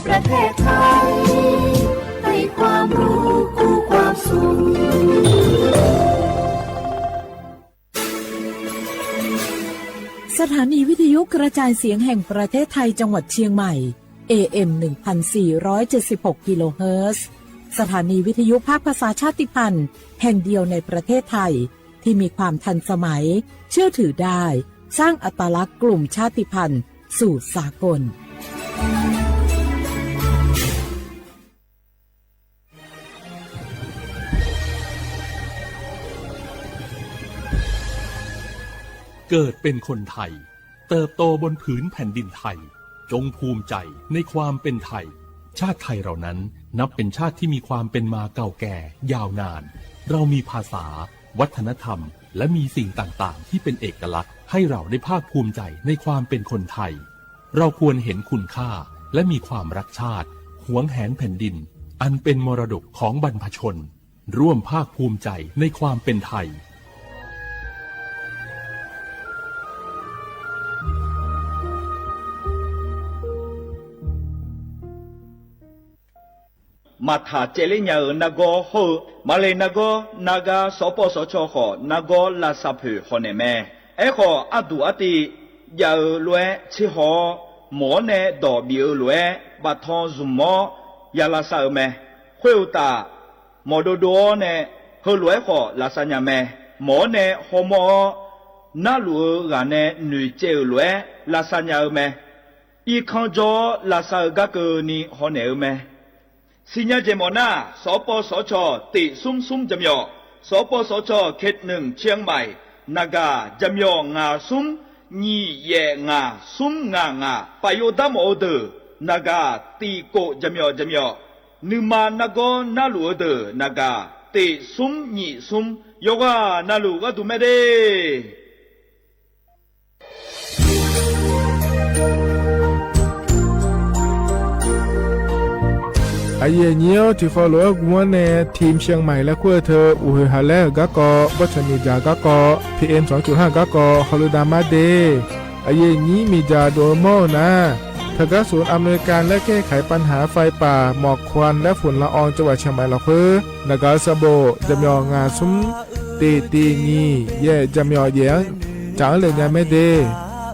ประเทศไทยให้ความรู้คู่ความสุขสถานีวิทยุกระจายเสียงแห่งประเทศไทยจังหวัดเชียงใหม่ AM 1476 กิโลเฮิรตซ์สถานีวิทยุภาคภาษาชาติพันธุ์แห่งเดียวในประเทศไทยที่มีความทันสมัยเชื่อถือได้สร้างอัตลักษณ์กลุ่มชาติพันธุ์สู่สากลเกิดเป็นคนไทยเติบโตบนผืนแผ่นดินไทยจงภูมิใจในความเป็นไทยชาติไทยเรานั้นนับเป็นชาติที่มีความเป็นมาเก่าแก่ยาวนานเรามีภาษาวัฒนธรรมและมีสิ่งต่างๆที่เป็นเอกลักษณ์ให้เราได้ภาคภูมิใจในความเป็นคนไทยเราควรเห็นคุณค่าและมีความรักชาติหวงแหนแผ่นดินอันเป็นมรดกของบรรพชนร่วมภาคภูมิใจในความเป็นไทยมาถาเจริญยานาโกโฮมาเลยนาโกนากาสปสชขอนาโกลาซาผือขอเนแม่ขออดูอติยาลวยชิหอหมอเนดอบิลวยบัทองซุมอยาลาซาแม่ขวยตาหมอโดโดเนเฮลวยขอลาซาญาแม่หมอเนฮอมอนาลูกาเนนุเจลวยลาซาญาแม่อีคังจอลาซากะเกนีฮอเนแม่สิญญาเจมอนาสปสชติซุ่มจำยอสปสชเขตหนึ่งเชียงใหม่นากาจำยองาซุ่มญีเยงาซุ่มงปายดามโอเดนากาตีโกจำยอนึมานาโกนาลูเดนากาติซุ่มญีซุ่มโยกานาลูกะตุเมเดไอเยี่ยวที่ฟอลโล่กัวเนทีมเชียงใหม่และขั้วเธออุฮาเลกะกอบัชมีจากะกอ PM 2.5 กะกอฮอลูดามาเดไอเยี่นี้มีจาโดโมนะเธอกะศูนย์อำนวยการและแก้ไขปัญหาไฟป่าหมอกควันและฝุ่นละอองจังหวัดเชียงใหม่ละเพื่อนากาซาโบจำยองาซุมตีนีเย่จำยอเยียงจางเลยยังไม่เด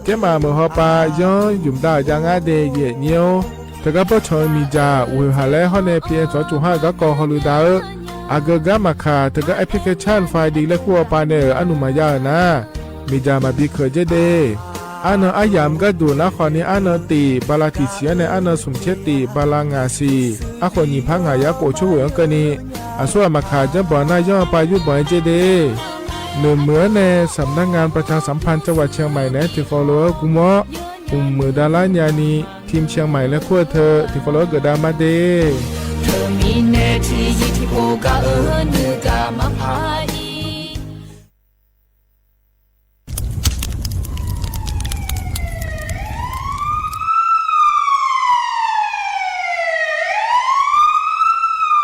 เจ้ามาเมื่อฮอปาย้อนยุ่มได้จางอาเดเย่เนียวแต่ก็พอชอยมีจ่าอุหาและฮอนในเพียง2.5ก็กอฮอลูดาอากกะมาคาแต่ก็แอปพลิเคชันไฟดีและขั้วปาเนออนุมายานะมีจ่ามาบีเคยเจเดอันอายามก็ดูนะคอนี้อันตีบาลาติเสียในอันสุมเชติบาลางาซีอคนยิพังหายาโกช่วยกันนี้อาส่วนมาคาจะบ่อนายย่อไปยุบบ่อยเจเดหนึ่งเหมือนในสำนักงานประชาสัมพันธ์จังหวัดเชียงใหม่นะที่ฟอลโล่กุมอมือดาลานยานีทีมเชียงใหม่และขั้วเธอที่ฟอลโล่เกิดดามาเดเธอมีเนทีที่โอกาเนือกามาพาย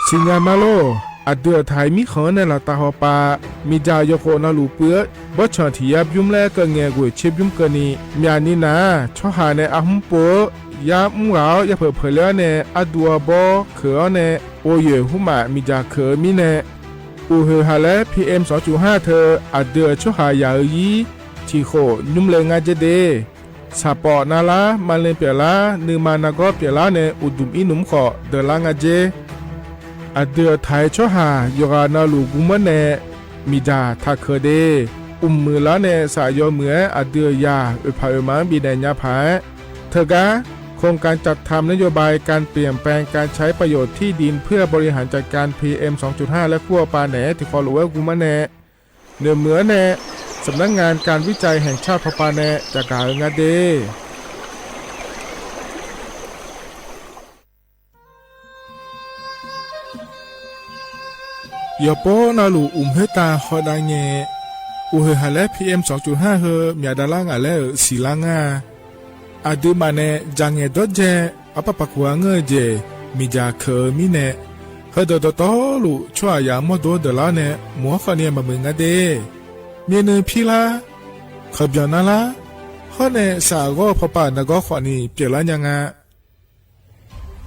สิญามาโลอัดเดือไทยมีขอในละตาหอปามีจายโคนาลูเปื้อบ่ชอนที่ยับยุ่มแลก็แงกวยเชบยุ่มกะนีมีอันนี้นะชอหาในอาหุมโปยามุงเหลาอย่าเผลอเผลอในอดัวบ่เขอในโอเยหุมามีจาเขอมีในอูเฮหาและ PM 2.5 เธออัดเดือชอหายายีที่โคยุ่มเลงาเจเดสาปอนาลามาเลเปียลานือมานากอเปียลาในอุดุมอินุมขอเดลางาเจอเดือไทยชอหายกานาลูกุมะเนมีดาทักเคเดมือละเนสายอเหมืออเดือยาอุปาอุมาบีแดญญาภาเธอกะโครงการจัดทำนโยบายการเปลี่ยนแปลงการใช้ประโยชน์ที่ดินเพื่อบริหารจัดการ PM 2.5 และขั้วปาแหนที่ฟอลโลเวอร์กุมะเนเนื้อเหมือเนสำนักงานการวิจัยแห่งชาติพปาแหนจากกางาเดยอปอนาลูเฮตาฮอดาเงอูเฮฮาเล PM 2.5 เฮมียาดาลางาเลสีลางาอาดูมาเนจังเงดอเจอปะปะกัวเงเจมีจาเคมีเนเฮดอตอลูชัวยามอโดเดลาเนมัวฟาเนียมามึงาเดเมเนพิลาขบยานาลาฮอเนสาโกพปานากอขวานีเปลายังา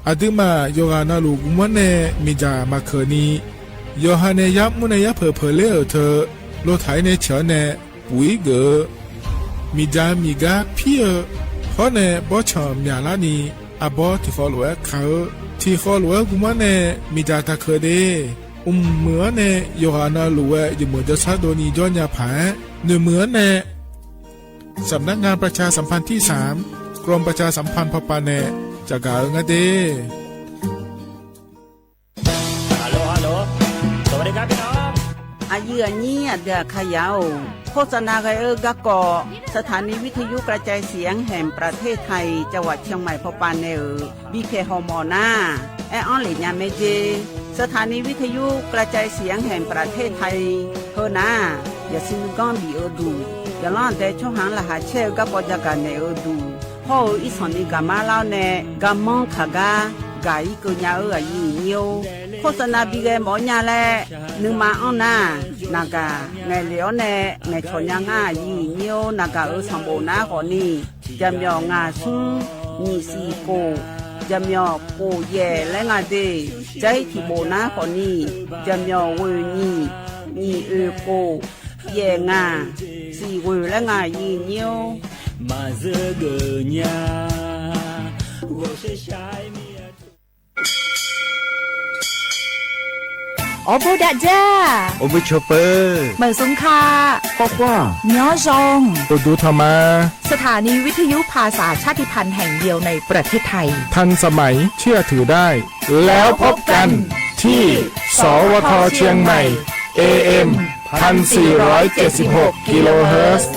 อาดึมาโยฮานาลูกมันเนมีจามาเคนีโยฮาเนยับมุนยับเพอเลอเธอโลไถเนเฉเนปุยเกอมีจามีกาพี่เพราะเนบ่ชอมยาลานีอาบอที่ฟอลเวเขาที่ฟอลเวกุมันเนมีจาตาเคเดเหมือนเนโยฮานาลูเวยเหมือนจะซาโดนีย้อนยาผาเหมือนเนสำนักงานประชาสัมพันธ์ที่3กรมประชาสัมพันธ์พปาเนจากาเงเดฮัลโหลฮัลโหลสวัสดีครับพี่น้องอายุอันนี้เดือขยาวโฆษณาไกกะกอสถานีวิทยุกระจายเสียงแห่งประเทศไทยจังหวัดเชียงใหม่พปานเนบีเคฮอมอนาแอออนหลิญาเมเจสถานีวิทยุกระจายเสียงแห่งประเทศไทยเฮนาอย่าซินก้อนบีดูอย่าล่อนแต่ช่องหางละหาเชลกะปอจากกันเนดูพ่ออีสอนนี่กามาเล่าเนกามองขากากาอีกุญญาอายุเนียวโฆษณาบีเกหมอญาแลนึงมาอ้อนนานากาไงเหลียวเนไงชอนยังอายุเนียวนากาสัมโบนาขอนี่จำยองาซุงนี่สีโกจำยอโกเย่และงาเดใจที่โบนาขอนี่จำยอเวนี่โกเย่งาสีเวและงายีเนียวมาเจอเกญา我是ชายเมีย我不打架，我们ชอปเปอร์เหมือนสงคาป้าป้าย้อจงดูธรรมาสถานีวิทยุภาษาชาติพันธุ์แห่งเดียวในประเทศไทยทันสมัยเชื่อถือได้แล้วพบกันที่สวทเชียงใหม่ AM 1476 กิโลเฮิรตซ์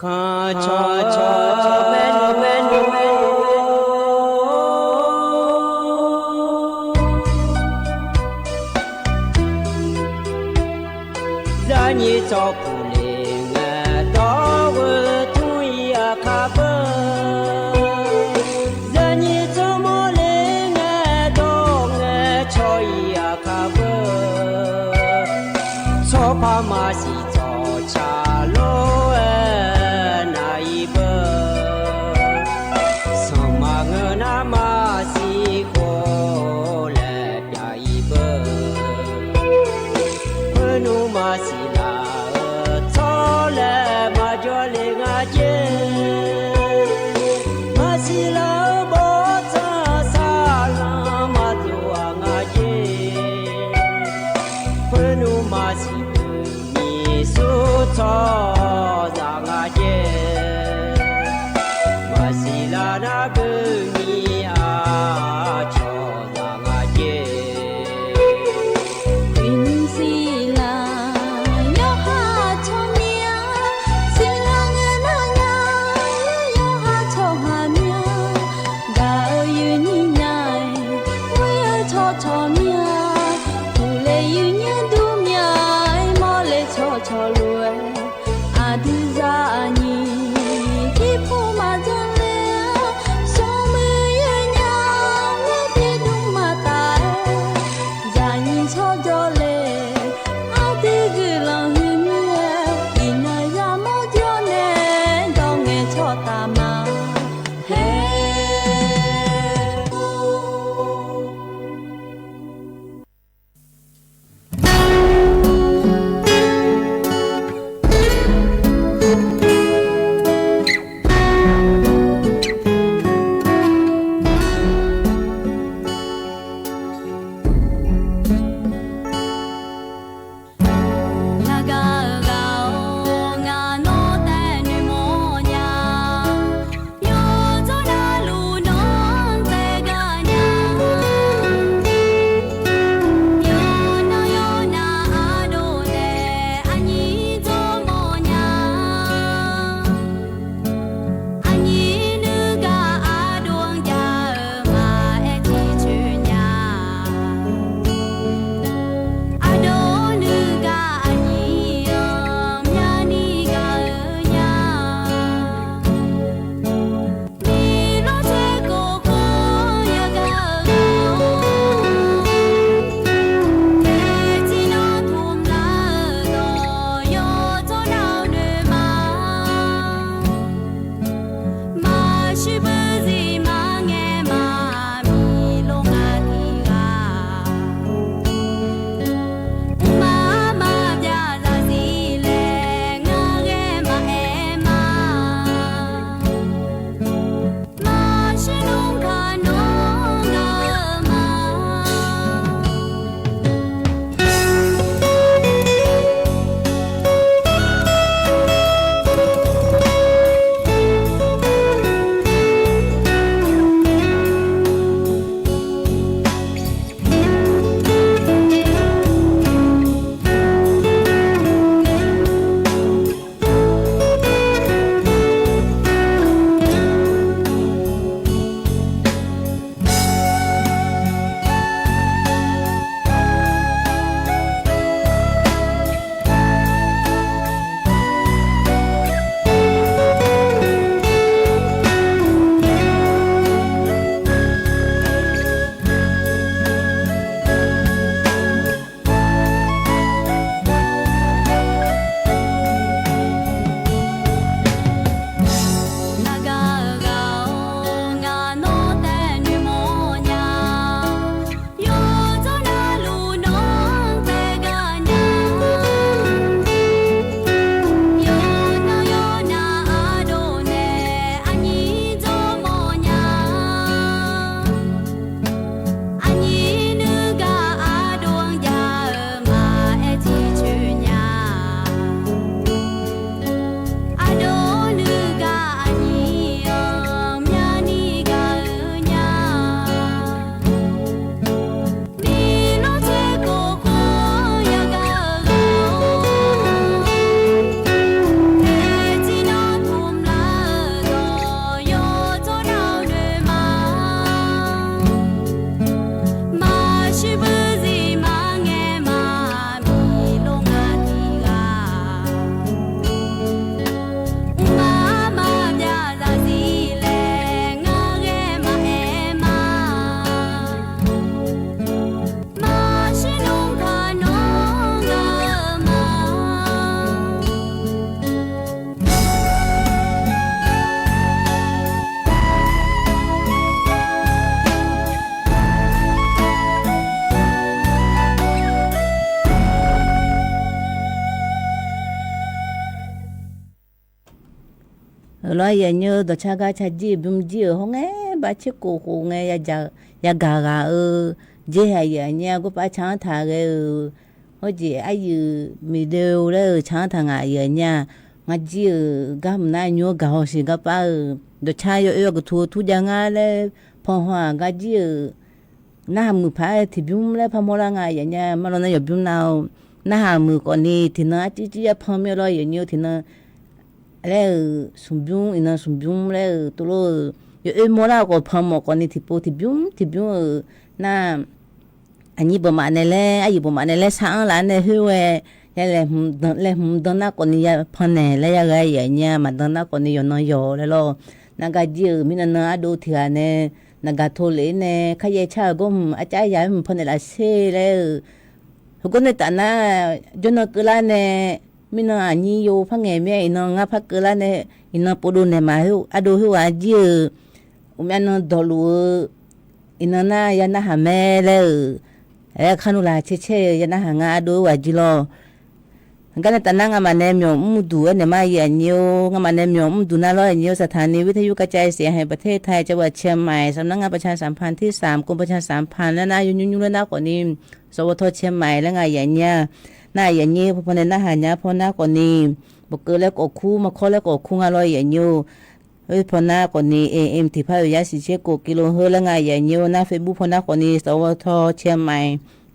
ข้าชอเมน让你照顾灵啊，到我土呀卡本，让你怎么灵啊，到我草呀卡本，错怕马西找茶路。lo ya nhớ đó cha ga cha ji bum ji ho nghe ba chi cô nghe ya ga je ha ya nya go ba cha tha ge ho ji ai yu mi de le cha tha nga ya nya nga ji ga na nyo ga ho si ga pa đó cha yo go thu ja nga le pho hwa ga ji na mu pha thì bum le pha mo la nga ya nya ma lo na yo bum nào na mu ko ni thì na chi ya pha me lo ya nyo thì na le sumbyung ina sumbyung le tulo yo e mora ko phamo ko ni tipo tibyung na ani bo manele ayi bo manele sa la ne huwe ya le dona ko ni ya phane le ya ga ya nya ma dona ko ni yo no yo le lo na ga ji mi na na do thi ga ne na ga tho le ne kha ye cha gom a cha ya mi phane la se le ko ne ta na jo no kula ne mina ani yo phange me ina nga phakela ne ina podo ne ma hu ado hu a ji umya dolu ina na ya na ha me le khanu la che ya na ha nga ado wa ji lo ngana tananga ma ne myo mudu ne ma ya nyo nga ma ne myo mudu na lo nyo สถานีวิทยุกระจายเสียงแห่งประเทศไทยจังหวัดเชียงใหม่สำนักงานประชาสัมพันธ์ที่3กรมประชาสัมพันธ์และนายยุ่งและนักกว่านี้สวทเชียงใหม่และไงอย่างเงี้ยน่าอย่างนี้พอในน่าหาญาพอหน้ากว่านี้บอกเกิดแล้วก็คู่มาข้อแล้วก็คู่อร่อยอย่างนี้เฮ้ยพอหน้ากว่านี้AM ที่ภาควิทยาสิเชกกิโลเฮิรและไงอย่างนี้หน้า Facebook พอหน้ากว่านี้สวทเชียงใหม่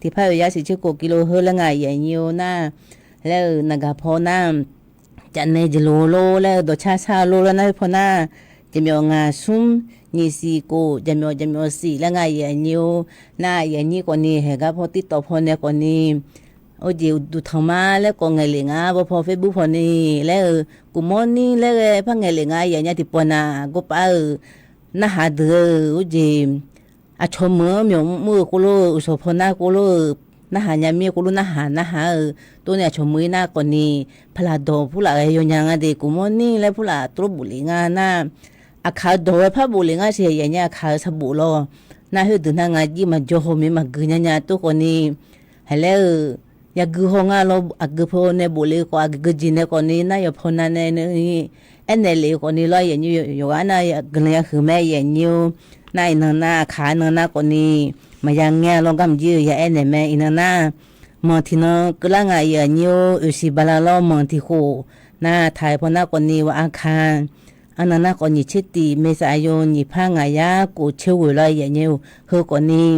ที่ภาควิทยาสิเชกกิโลเฮิรและไงอย่างนี้หน้าแล้วนากาพอหน้าจันเนจโลแล้วดชาโลแล้วนะพอหน้าจะมีงาซุ่มนี่สีโกจะมีสีและไงอย่างนี้หน้าอย่างนี้กว่านี้เหรอพอติดต่อพอเนี่ยกว่านี้โอ้เดี๋ยวดูธรรมะแล้วก็ไงเลยงาพอเฟซบุ๊กพอนี่แล้วกูมอนี่แล้วพังไงเลยงาอย่างนี้ที่ปนาก็ไปน่าหาเดือโอ้เดี๋ยวอาชมมือกูรู้อุศพนากูรู้น่าหายามีกูรู้น่าหาตัวเนี่ยชมมือหน้าก่อนนี่พลาดผู้หลายอย่างเงี้ยเด็กกูมอนี่แล้วผู้หลาตัวบุหรี่งาหน้าอาคาโดยพระบุหรี่งาเสียอย่างเงี้ยอาคาสบู่รอน่าให้ดูน่างาจีมาโจโฮมีมากืนเนี่ยตัวก่อนนี่ให้แล้วยากูฮงาโลอากูพอเนี่ยบุหรี่ก็อากูจีเนี่ยก่อนนี่น่าอย่าพอนั่นนี่เอ็นเล่ก่อนนี่ร้อยอย่างนี้อยู่ว่าน่ากูเนี่ยคือแม่อย่างนี้น่าอินน่าขาอินน่าก่อนนี่มายังเงี้ยลองกำยืดอย่าเอ็นแม่อินน่ามองที่น้องก็ละไงอย่างนี้อุสิบาลาล้อมองที่โคน่าถ่ายพอน่าก่อนนี่ว่าอาคารอันนั้นก่อนนี่ชิดตีเมษายนนี่พังไงยากูเชื่อเลยอย่างนี้เฮก่อนนี่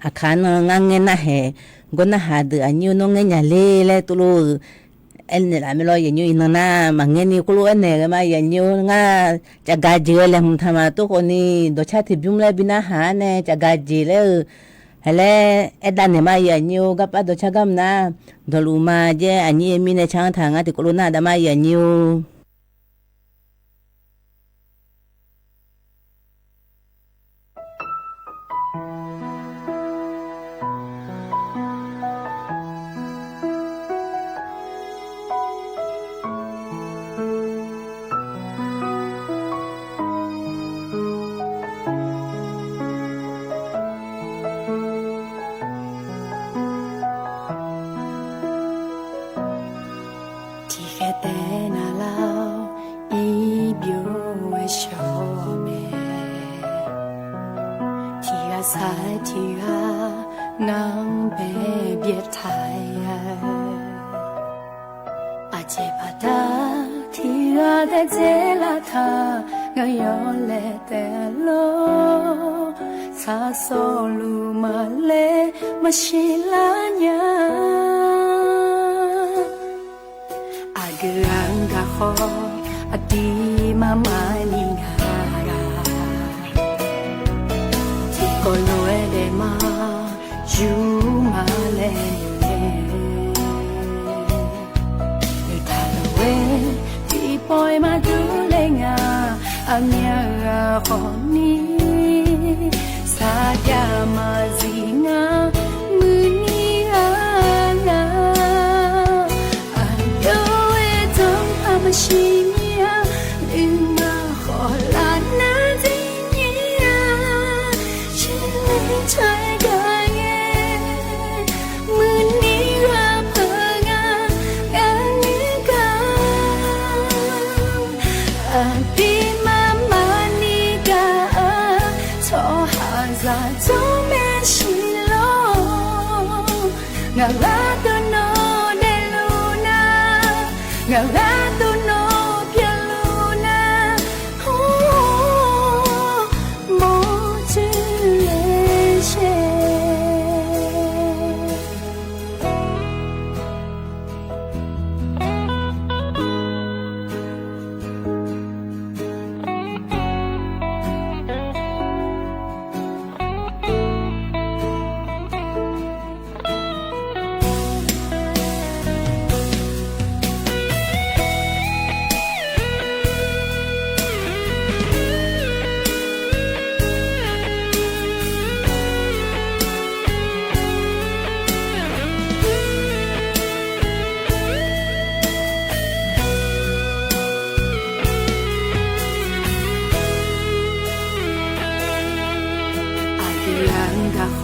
อาคารงั้นเงี้ยน่าแห่ก็น่าหาเดือนี้น้องเงี้ยเล่เลยตัวรู้เอ็นเนี่ยไม่รออย่างนี้อินน่ามาเงี้ยนี่กูรู้เอ็นเนี่ยมาอย่างนี้ง่าจะกาเจเลยมึงทำมาตัวคนนี้โดยชาติบิมเลยบินาหาเนี่ยจะกาเจเลยhele edan ma ya nyu ga pa do chagam na doluma je ani mi ne chang thanga ti kolona da ma ya nyu อ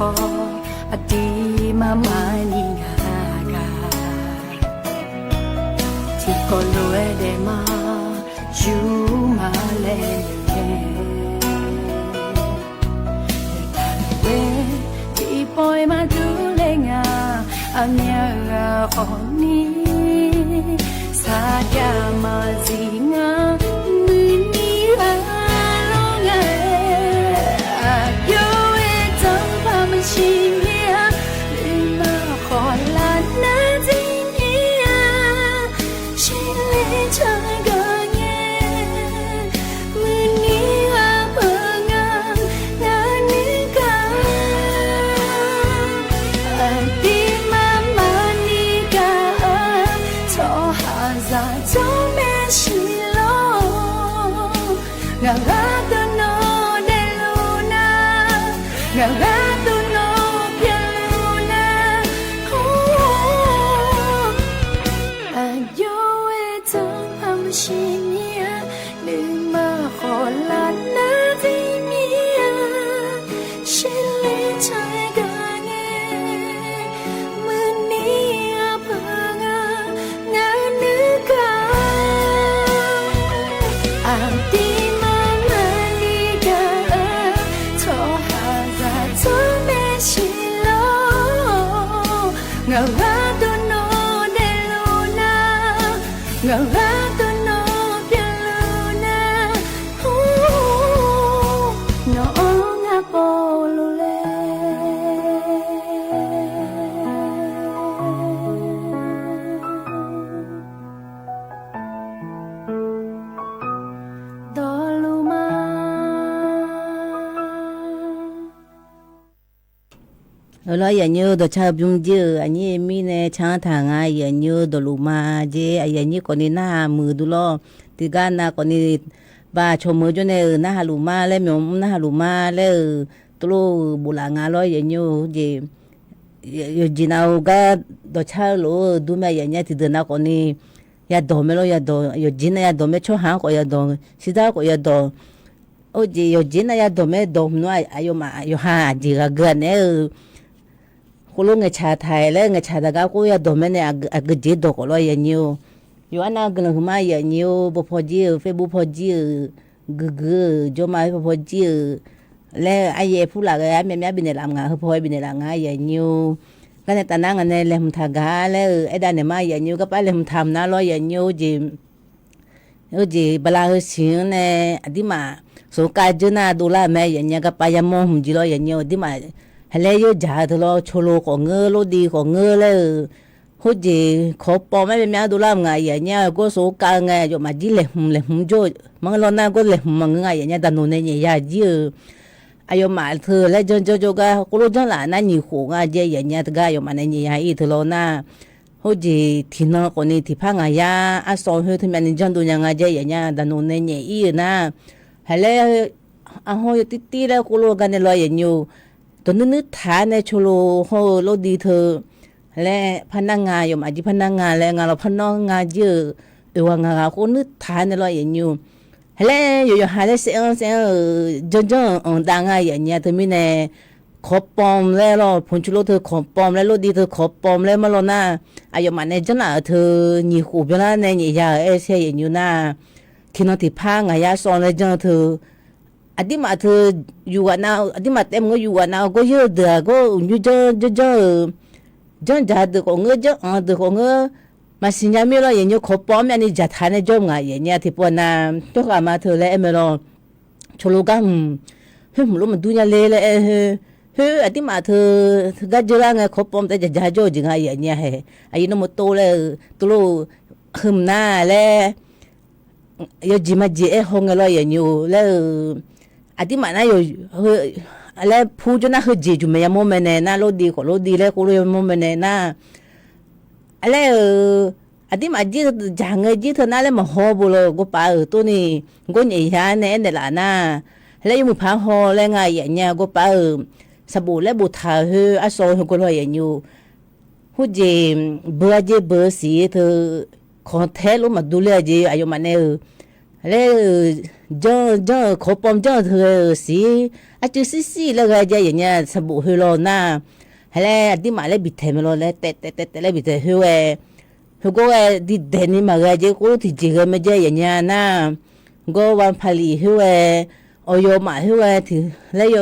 ขออดีมามานีงากาที่ก็รวยได้มาอยู่มาเลยที่ปล่อยมาดูแลงาอันยากาของนี้สาดามาสิงามือนี้อาลงอาโยเอจังพามันชิงเฮียลืมมาขอลานาจิงเฮียชิเลชากาเงมือนี้อาเพิงางานิกาอาดีมามานิกาโทหาซาโจเมชิโลงาตัวโนเดลูนางาตัวโนเปียลูนาโอ้อายุเอจังพามชิเนียลืมมาขอลานาที่มีชิลิชายกาเงมือนี้อาเพิงางานึกาอาดีมามานิกาโทหาซาโจเมชิโลงาตัวโนเดลูนางาตัวโนเปียลูนาโอ้น้องอาโปลูเลดอลูมา lo ya nyu do cha byung je ani mi ne cha tha nga ya nyu do lu ma je ya ni ko ni na mu du lo ti ga na ko ni ba cho mu jo ne na ha lu ma le myo na ha lu ma le tu lo bu la nga lo ya nyu je yo ji na ga do cha lo du ma ya nya ti de na ko ni ya do me lo ya do yo ji na ya do me cho ha ko ya do si da ko ya do o je yo ji na ya do me do no ayo ma yo ha ji ga ga ne cô lúc người cha thầy lấy người cha đại gia cô ya đồ mấy này cái gì đồ có lo ya nhiều, yo anh cái nào mà ya nhiều bộ phật gì, Facebook phật gì, gu cho mà phật gì, lấy ai phụ là cái mẹ mẹ bên này làm ngã, phật bên này làm ngã ya nhiều, cái này ta năng cái này làm thằng gà lấy, ai đàn này mà ya nhiều, cái phải làm tham na lo ya nhiều gì, bala hơi xíu này, đi mà số cái chỗ nào đồ là mẹ ya nhiều cái phải ya mua không gì lo ya nhiều, đi mà hay yo giả thôi lo cholo có ngơ lo đi có ngơ le hốt gì khó bỏ mấy bên đô la ngày vậy nha có số ca ngày rồi mà chỉ lệ cho mà lo na có lệ mà ngày vậy nha đàn ông này nhảy chứ ai mà thưa lấy cho cái cô lo cho là na nhiều khổ ngày vậy nha cái rồi mà này nhảy thôi lo na hốt gì thì nó còn đi thì phang ngày ya à sau hơi thì mình chân đồ nhà ngày vậy nha đàn ông này nhảy na hay là à hồi tí là cô lo cái này lo vậy nhiềuตัวนึกฐานในโชโลโฮโลดีเธอและพนักงานอยู่มาจีพนักงานและงานเราพนักงานเยอะว่างานคนนึกฐานในเราอย่างอยู่และอยู่หาได้เสียงจนต่างงานอย่างเงี้ยเธอมีในขอปอมแล้วเราผลชุโลเธอขอปอมแล้วโลดีเธอขอปอมแล้วมาแล้วนะอายุมันในจังหวะเธอหนีหูไปแล้วในหนียาเสียอย่างอยู่นะที่น้องที่พังงานยาสอนเลยจังเธออดีมาเธออยู่วันnàoอดีมาเต็มก็อยู่วันnàoก็เยอะเดือก็อยู่เจอจ่าเดือก็เงยเจอเดือก็เงยมาสิญญาไม่รออย่างนี้ขอป้อมอันนี้จัดทานในจอมไงอย่างเงี้ยที่ปนน้ำตัวข้ามาเธอแล้วไม่รอชโลกันเฮ้ยมันรู้มันดูเนี่ยเลยเฮ้ยอดีมาเธอก็เจอแล้วไงขอป้อมแต่จะจ่าโจ้จริงไงอย่างเงี้ยเฮ้ยไอ้น้ำมันโตเลยตัวลูกหึมหน้าแล้วยจิมาจีห้องอะไรอย่างนี้แล้วอดีมานะอยู่อะไรพูดจนน่าคือจีจุไม่ยามโมเมเนน่าโลดีก็โลดีแล้วก็โลยามโมเมเนน่าอะไรอดีมาจีจางเงจีเธอน่าเลยมาฮอบุโลก็ไปตัวนี้ก็ใหญ่ยาเนี่ยเดล่ะน่าแล้วยังมีพาฮอแล้วไงอย่างเงี้ยก็ไปสบู่แล้วบุตรเฮออาโซก็เลยอย่างอยู่หูจีเบอร์สีเธอคอนเทนต์รู้มาดูแลจีอายุมันเนี่ย แล้วจ้าขอปอมจ้าเธอสิอาจจะสิแล้วก็จะอย่างเงี้ยสบู่ฮิโรน่าแล้วที่มาแล้วบิดเทมโลแล้วเตะแล้วบิดเทฮิวฮิวก็ดิเดนี่มาก็จะกูที่จริงไม่ใช่อย่างเงี้ยนะก็วันพาลีฮิวโอโยมาฮิวที่แล้วโย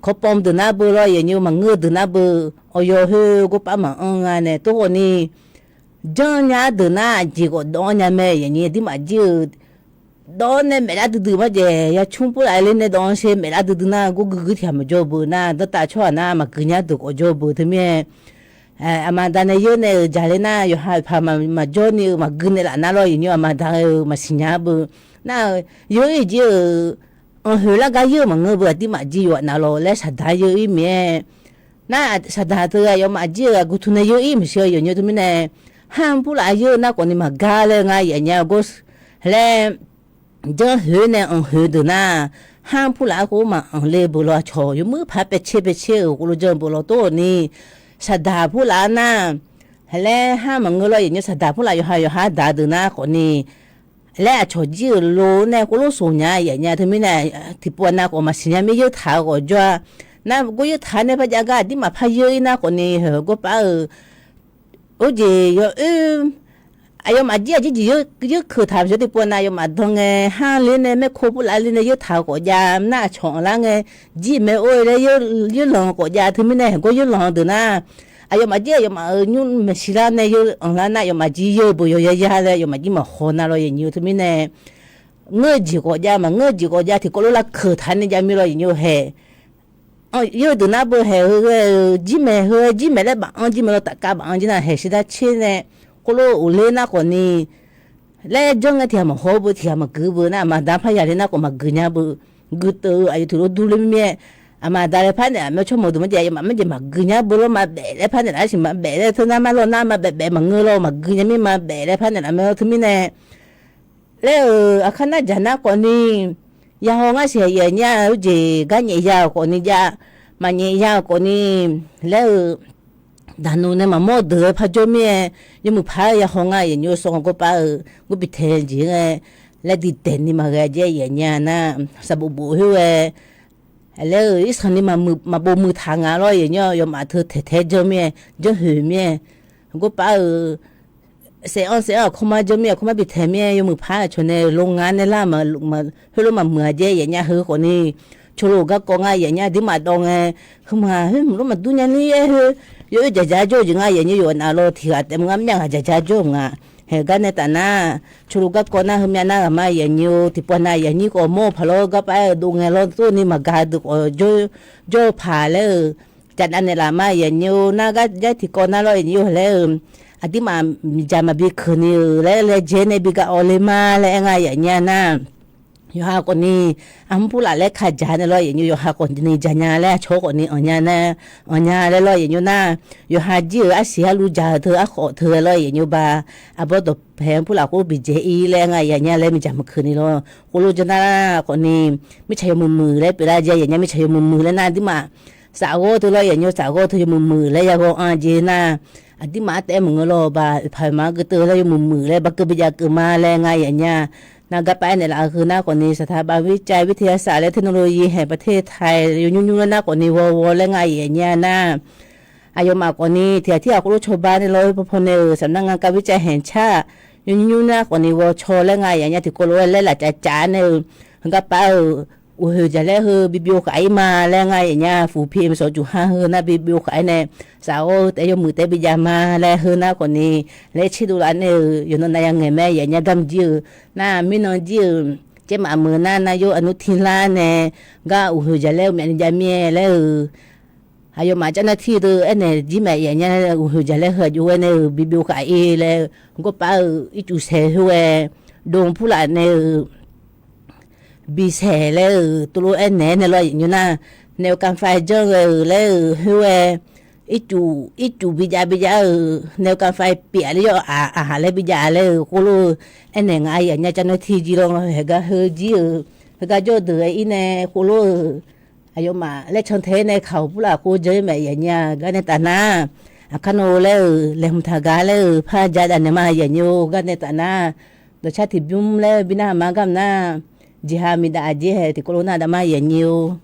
ขอปอมดูน่าเบอร์อย่างเงี้ยมันเงือดูน่าเบอร์โอโยฮิวก็ป้ามาอ่างเนี่ยตัวนี้จ้าเนี่ยดูน่าจีก็ดอนเนี่ยแม่อย่างเงี้ยที่มาจีดอนเนี่ยไม่ได้ดูมาเจอย่าชุ่มปุ๊อะไรเลยเนี่ยดอนเช่ไม่ได้ดูน่ากูกึที่มาจอบน่ะตัวตาชั่วน่ะมากินยาดูก็จอบที่เมียอามาดานเนี่ยเนี่ยจาเลน่ะอยู่หาพามาจอนี่มากินเนี่ยละน่าร้อยเนี่ยมาดานมาสิญญาบุน่ะอยู่อีจีเฮล่าก็อยู่มาเงือบที่มาจีอยู่น่ะร้อยแล้วสัตย์อยู่อีเมียน่ะสัตย์ตัวอยู่มาจีกูทุนอยู่อีไม่เชื่ออยู่เนี่ยที่เมียห้ามปุ๊อะไรอยู่น่ะคนนี้มากาเลยไงอย่างเงี้ยกูแล้วจ้าเหือเนี่ยเหือดูน่ะห้ามผู้หลายกูมาเลยบุรุษชอยู่มือพับไปเชื่อกูรู้จักบุรุษตัวนี้สัตย์ผู้หลายน่ะแล้วห้ามมันก็เลยอย่างนี้สัตย์ผู้หลายอยู่หาด่าดูน่ะคนนี้แล้วชอจีรู้เนี่ยกูรู้ส่วนใหญ่อย่างเงี้ยที่ไม่เนี่ยที่ปวดน่ะกูมาสิ่งนี้ไม่เยอะท่ากูจ้าน่ะกูเยอะท่าเนี่ยพะยากาที่มาพายเยอะน่ะคนนี้เหรอกูป้าโอ้ยอายุมาเยอะคือทำสุดที่ปนอายุมาตรงห้าลิ้นเนี่ยไม่ครบหลายลิ้นเนี่ยเยอะเท่ากับยาหน้าช่องแล้วจีไม่โอ้ยเลยเยอะหลงกับยาที่ไม่เนี่ยก็เยอะหลงดูนะอายุมาเยอะอายุมายุ่งไม่สิละเนี่ยเยอะอันนั้นอายุมาจีเยอะบุยเยอะเลยอายุมาจีมาหัวน่ะเราอย่างนี้ที่ไม่เนี่ยเงือกจีกับยามาเงือกจีกับยาที่ก็รู้ละคือทันเนี่ยจะมีเราอย่างนี้เหรอเยอะดูนะบุเหรอจีไม่เลยบางจีไม่เราตะกาบางจีน่ะเหตุได้เช่นเนี่ยกูรู้อุเลน่ะคนนี้แล้วจังไงที่มาหัวบุที่มากือบุนะมาดามพยาเลน่ะก็มากือเนี่ยบุกือตัวอายุที่เราดูเลยเนี่ยมาดาร์พันเนี่ยไม่ชอบมาดูมันจะมากือเนี่ยบุแล้วมาเบะพันเนี่ยสิมาเบะเลยทุนมาโลน่ะมาเบะมาเงือโลมากือเนี่ยไม่มาเบะพันเนี่ยไม่เอาทุนเนี่ยแล้วอาคณะจานะคนนี้ยาห้องอาเซียเนี่ยอุจกันเนี่ยยาคนนี้ยามันเนี่ยยาคนนี้แล้วดานูเนี่ยมาโมเดอพะจอมียังมุพายาห้องอย่างยูส่งก็ป้ากูไปเทนจริงแล้วดิเตนนี่มาเกจอย่างเงี้ยนะสบู่บุหัวแล้วอีสันนี่มาบ่มือทางอะไรอย่างเงี้ยยมาเธอเทจอมีจะหือมีกูป้าเสียเขามาจอมีเขามาไปเทมียังมุพายชนในโรงงานนี่ล่ะมาเฮ้ยมาเมื่อเจอย่างเงี้ยเฮ้ยคนนี้ชลูก็กงอย่างเงี้ยที่มาดองเขามาเฮ้ยรู้มาดูเนี่ยนี่เฮ้ยอยู่จะโจ้ยังไงอย่างนี้อยู่น่ะเราที่แต่มึงงั้นยังจะโจ้งอ่ะเฮกันเนี่ยแต่น่ะชลูก็คนน่ะเฮียน่ะมาอย่างนี้ที่ปนน่ะอย่างนี้ก็โม่พะโลก็ไปดูไงเราตัวนี้มากาดูโจ้ผ่าเลยจัดอันนี้ละมาอย่างนี้น่ะก็จะที่คนน่ะเราอย่างนี้เลยอันที่มาจะมาบิคืนนี้แล้วเจเนบิกาโอเลมาแล้วไงอย่างเงี้ยน่ะอยู่หาคนนี้อัมพูดอะไรขัดใจเนี่ยเราอย่างอยู่หาคนนี้จันยาแล้วโชคคนนี้อันยาแล้วเราอย่างอยู่น่ะอยู่หาจีอาเสียรู้จักเธออาขอเธอเราอย่างอยู่บ้าอาบดแพงพูดหลักกูบิเจอีแล้วไงอย่างเงี้ยแล้วมีจับมาคืนนี้เรากูรู้จักน่ะคนนี้ไม่ใช่มือแล้วไปได้ใจอย่างเงี้ยไม่ใช่มือแล้วน่ะที่มาสาวเธอเราอย่างอยู่สาวเธอมือแล้วอย่างก็เจน่ะอันที่มาแต่มึงเราบ้าพายมาก็เธอเราอยู่มือแล้วบักก็ไปอยากมาแล้วไงอย่างเงี้ยนากาไปเนี่ยละคือหน้าคนนี้สถาบันวิจัยวิทยาศาสตร์และเทคโนโลยีแห่งประเทศไทยยุ่งๆหน้าคนนี้วอและไงอย่างเงี้ยนะอายุมากกว่านี้ที่อาคุรุชบาในร้อยพเนสำนักงานการวิจัยแห่งชาติยุ่งๆหน้าคนนี้วอชและไงอย่างเงี้ยที่คนรู้และหลักจ๋าเนี่ยกาไปจะแล้วบิบิโอไขมาแล้วไงอย่างเงี้ยฟูพีม2.5นะบิบิโอไขเนี่ยสาวแต่ยมือแต่บิยามาแล้วหน้าคนนี้และชิดูอันเนี่ยอยู่นั่นยังไงแม่อย่างเงี้ยดำจืดน่าไม่นอนจืดเจ้ามาเมื่อน่านายอนุทินลาเนี่ยก็จะแล้วแม่จะมีแล้วอายุมาเจ้าหน้าที่ตัวเนี่ยจีแม่อย่างเงี้ยจะแล้วอยู่เนี่ยบิบิโอไขแล้วก็ป้าอีจูเซ่หัวดงผู้หลานเนี่ยบีเสแล้วตัวเอ็นเนี่ยเราอย่างนี้นะแนวการไฟเจอแล้วหัวอีจูบิจาแนวการไฟเปียแล้วอาหารแล้วบิจาแล้วกูรู้เอ็นเนี่ยไงอย่างเงี้ยเจ้าหน้าที่จีลงเฮก็จีก็โจทย์อีเนี่ยกูรู้อายุมาแล้วชนเทในเขาผู้หลักกูเจอแม่อย่างเงี้ยก็ในตาหน้าขนมแล้วเล่มทากาแล้วผ้าจัดอันนี้มาอย่างนี้ก็ในตาหน้า do cha thì bum le bina magam na jiha mi da je he thì corona da ma ye nhiều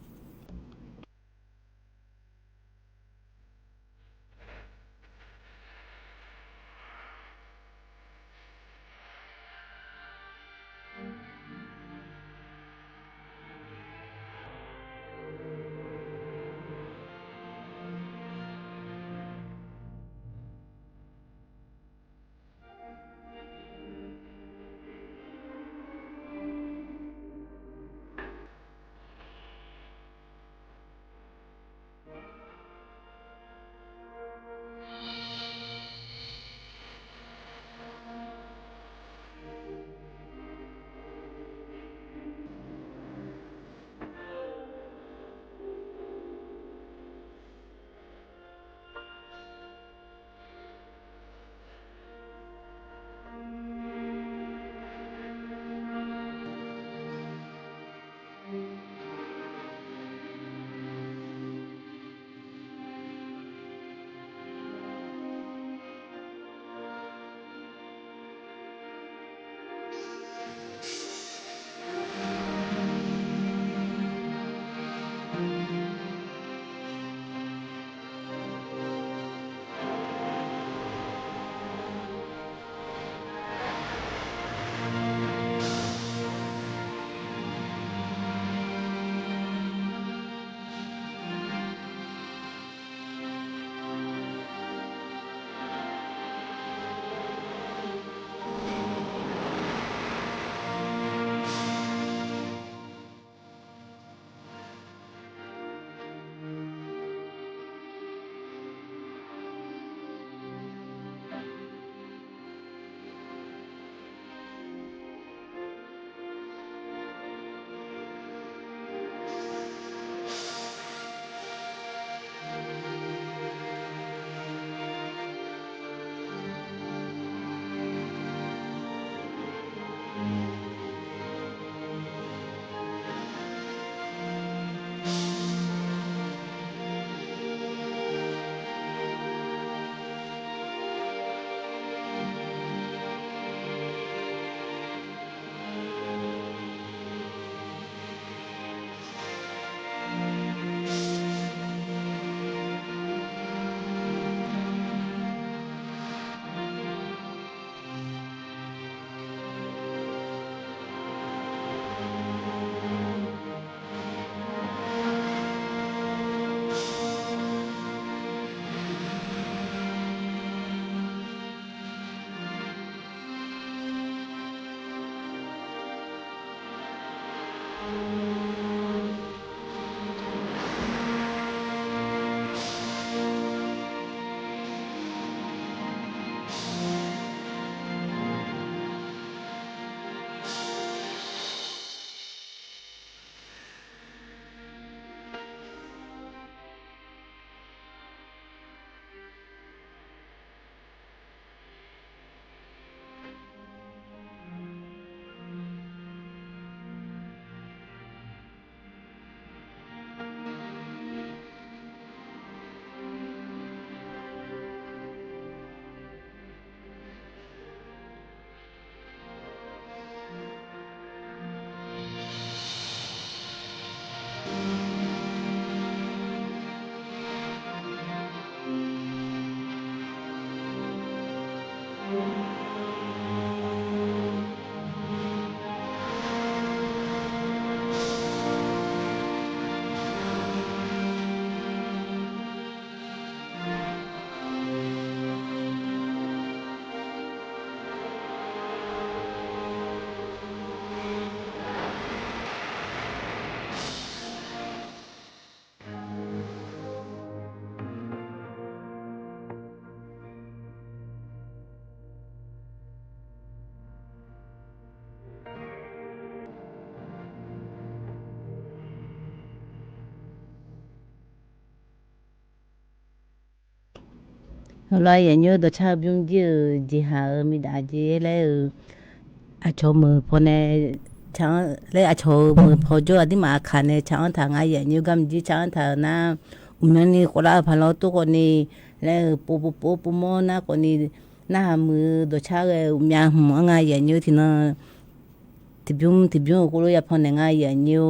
lo ye nyo do cha bum je jiha mi da je le a cho mu pone chang le a cho mu pho jo adi ma kha ne chang tha nga ye nyu gam ji chang tha na umani kola phalo to ko ni le po mo na ko ni หน้ามือโดชาเอมีหัวงาอย่างยูที่น่ะที่บิวกูรู้อย่าพอในงาอย่างยู